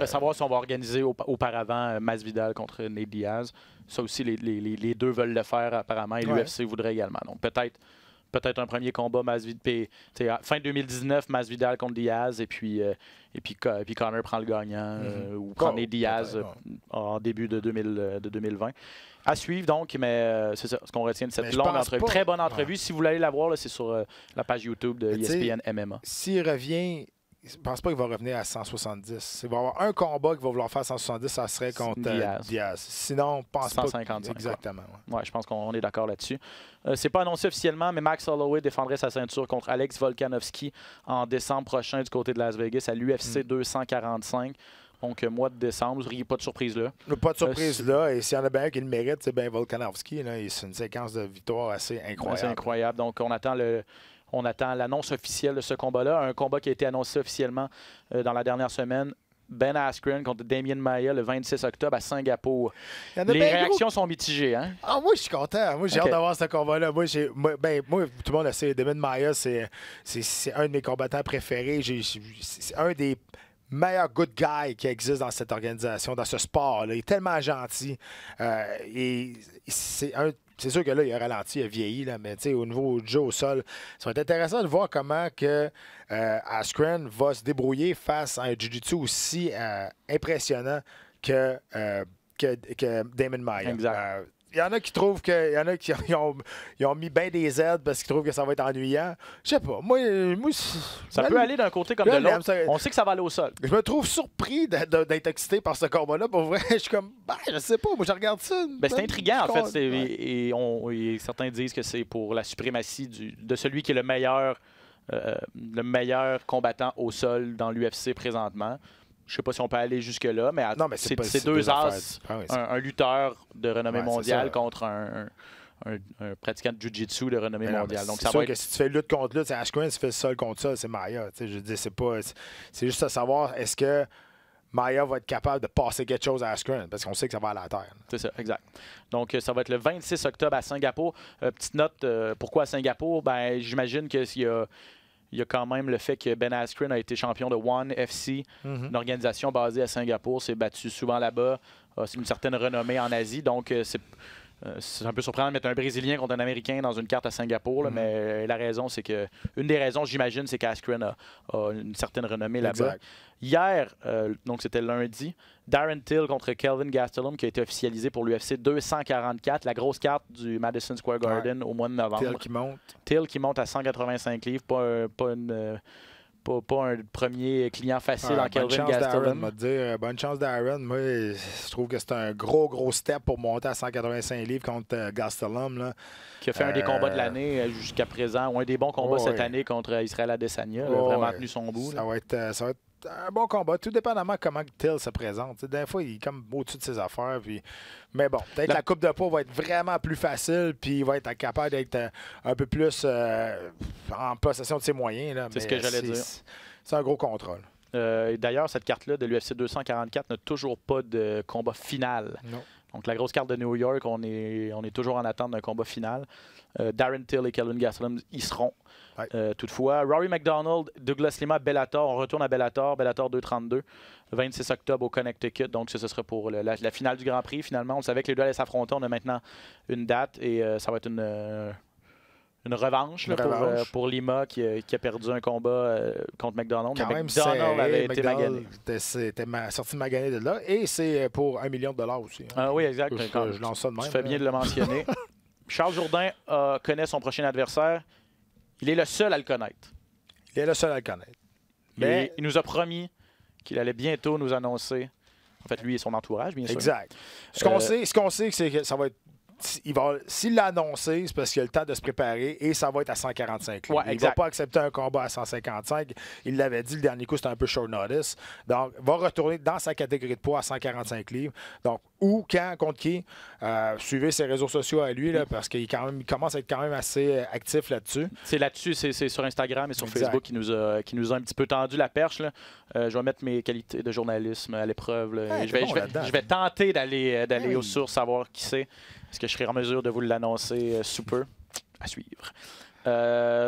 Savoir si on va organiser auparavant Masvidal contre Nate Diaz. Ça aussi, les deux veulent le faire apparemment et l'UFC voudrait également. Donc peut-être un premier combat fin 2019, Masvidal contre Diaz et puis Conor prend le gagnant ou prend Nate Diaz en début de 2020. À suivre donc, mais c'est ça ce qu'on retient de cette longue entrevue. Très bonne entrevue. Si vous voulez la voir, c'est sur la page YouTube de ESPN MMA. S'il revient, je pense pas qu'il va revenir à 170. Il va y avoir un combat qu'il va vouloir faire à 170, ça serait contre Diaz. Sinon, je pense 150, pas. Exactement. Ouais, je pense qu'on est d'accord là-dessus. C'est pas annoncé officiellement, mais Max Holloway défendrait sa ceinture contre Alex Volkanovski en décembre prochain du côté de Las Vegas à l'UFC 245. Donc, mois de décembre, il n'y a pas de surprise là. Pas de surprise là. Et s'il y en a bien un qui le mérite, c'est bien Volkanovski. C'est une séquence de victoire assez incroyable. C'est incroyable. Donc, on attend l'annonce officielle de ce combat-là. Un combat qui a été annoncé officiellement dans la dernière semaine. Ben Askren contre Demian Maia le 26 octobre à Singapour. Les réactions sont mitigées. Hein? Moi, je suis content. Moi, j'ai hâte d'avoir ce combat-là. Moi, tout le monde le sait. Demian Maia, c'est un de mes combattants préférés. C'est un des meilleur good guy qui existe dans cette organisation, dans ce sport-là. Il est tellement gentil. Et c'est sûr que là, il a ralenti, il a vieilli, là, mais au niveau du jeu au sol, ça va être intéressant de voir comment que Askren va se débrouiller face à un jiu-jitsu aussi impressionnant que Demian Maia. Exact. Il y en a qui trouvent qu'ils ont mis bien des aides parce qu'ils trouvent que ça va être ennuyant. Je sais pas. Moi ça peut aller d'un côté comme de l'autre. On sait que ça va aller au sol. Je me trouve surpris d'être excité par ce combat-là. Pour vrai, je suis comme, je sais pas. Moi, je regarde ça. C'est intriguant, en fait. Et certains disent que c'est pour la suprématie de celui qui est le meilleur combattant au sol dans l'UFC présentement. Je ne sais pas si on peut aller jusque-là, mais c'est deux as, un lutteur de renommée mondiale contre un pratiquant de jiu-jitsu de renommée mondiale. Donc, c'est sûr que si tu fais lutte contre lutte, c'est Askren, si tu fais sol contre ça, c'est Maia. Je dis, c'est juste à savoir, est-ce que Maia va être capable de passer quelque chose à Askren, parce qu'on sait que ça va à la terre. C'est ça, exact. Donc, ça va être le 26 octobre à Singapour. Petite note, pourquoi à Singapour? J'imagine qu'il y a quand même le fait que Ben Askren a été champion de One FC, une organisation basée à Singapour, s'est battu souvent là-bas, c'est une certaine renommée en Asie, donc c'est un peu surprenant de mettre un Brésilien contre un Américain dans une carte à Singapour, là, mais la raison, c'est que une des raisons, j'imagine, c'est qu'Askren a une certaine renommée là-bas. Hier, donc c'était lundi, Darren Till contre Kelvin Gastelum qui a été officialisé pour l'UFC 244, la grosse carte du Madison Square Garden au mois de novembre. Till qui monte à 185 livres, pas pas un premier client facile en bonne Kelvin chance Darren, Gastelum. m'a dit. Bonne chance Darren. Moi, je trouve que c'est un gros step pour monter à 185 livres contre Gastelum. Là. Qui a fait un des combats de l'année jusqu'à présent, ou un des bons combats cette année contre Israël Adesanya. Il a vraiment tenu son bout. Ça va être un bon combat, tout dépendamment de comment Till se présente. Des fois, il est comme au-dessus de ses affaires. Puis... Mais bon, peut-être que la coupe de poids va être vraiment plus facile, puis il va être capable d'être un peu plus en possession de ses moyens. Là. C'est ce que j'allais dire. C'est un gros contrôle. D'ailleurs, cette carte-là de l'UFC 244 n'a toujours pas de combat final. Non. Donc, la grosse carte de New York, on est toujours en attente d'un combat final. Darren Till et Kelvin Gastelum y seront. Ouais. Toutefois, Rory McDonald, Douglas Lima, Bellator. On retourne à Bellator 232, 26 octobre au Connecticut. Donc, ce sera pour la finale du Grand Prix, finalement. On savait que les deux allaient s'affronter. On a maintenant une date et ça va être une revanche, pour Lima qui a perdu un combat contre McDonald. Quand mais même McDonald avait été magané. C'était sorti magané de là. Et c'est pour $1 million aussi. Hein. Ah oui, exact. Je lance ça de même. Tu fais bien de le mentionner. Charles Jourdain connaît son prochain adversaire. Il est le seul à le connaître. Il est le seul à le connaître. Mais il nous a promis qu'il allait bientôt nous annoncer. En fait, lui et son entourage, bien sûr. Exact. Ce qu'on sait, c'est que ça va être. S'il l'a annoncé, c'est parce qu'il a le temps de se préparer et ça va être à 145 livres. Il ne va pas accepter un combat à 155. Il l'avait dit, le dernier coup, c'était un peu short notice. Donc, il va retourner dans sa catégorie de poids à 145 livres. Donc, où, quand, contre qui, suivez ses réseaux sociaux à lui, là, parce qu'il commence à être quand même assez actif là-dessus. C'est là-dessus, c'est sur Instagram et sur Facebook qui nous a un petit peu tendu la perche. Là. Je vais mettre mes qualités de journalisme à l'épreuve. Je vais tenter d'aller aux sources, savoir qui c'est. Est-ce que je serai en mesure de vous l'annoncer sous peu? À suivre.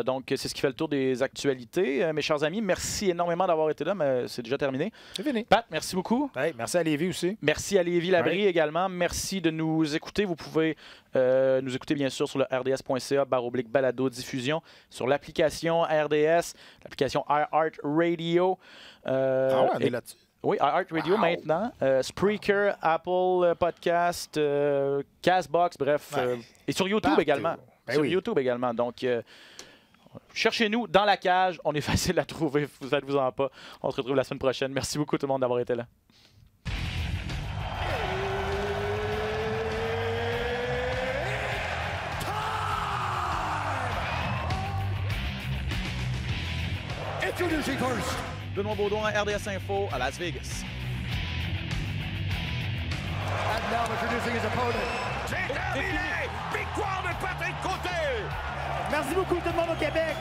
Donc, c'est ce qui fait le tour des actualités. Mes chers amis, merci énormément d'avoir été là, mais c'est déjà terminé. C'est fini. Pat, merci beaucoup. Hey, merci à Lévis aussi. Merci à Lévis-Labrie également. Merci de nous écouter. Vous pouvez nous écouter, bien sûr, sur le rds.ca/balado-diffusion, sur l'application RDS, l'application iHeartRadio. On est là-dessus. Oui, iHeartRadio maintenant. Spreaker, Apple Podcast, Castbox, bref. Et sur YouTube également. YouTube également. Donc, cherchez-nous dans la cage. On est facile à trouver. Vous faites-vous-en pas. On se retrouve la semaine prochaine. Merci beaucoup tout le monde d'avoir été là. Introducing first. Benoît Baudouin, RDS Info à Las Vegas. And now introducing his opponent. C'est terminé! Victoire de Patrick Côté! Merci beaucoup tout le monde au Québec.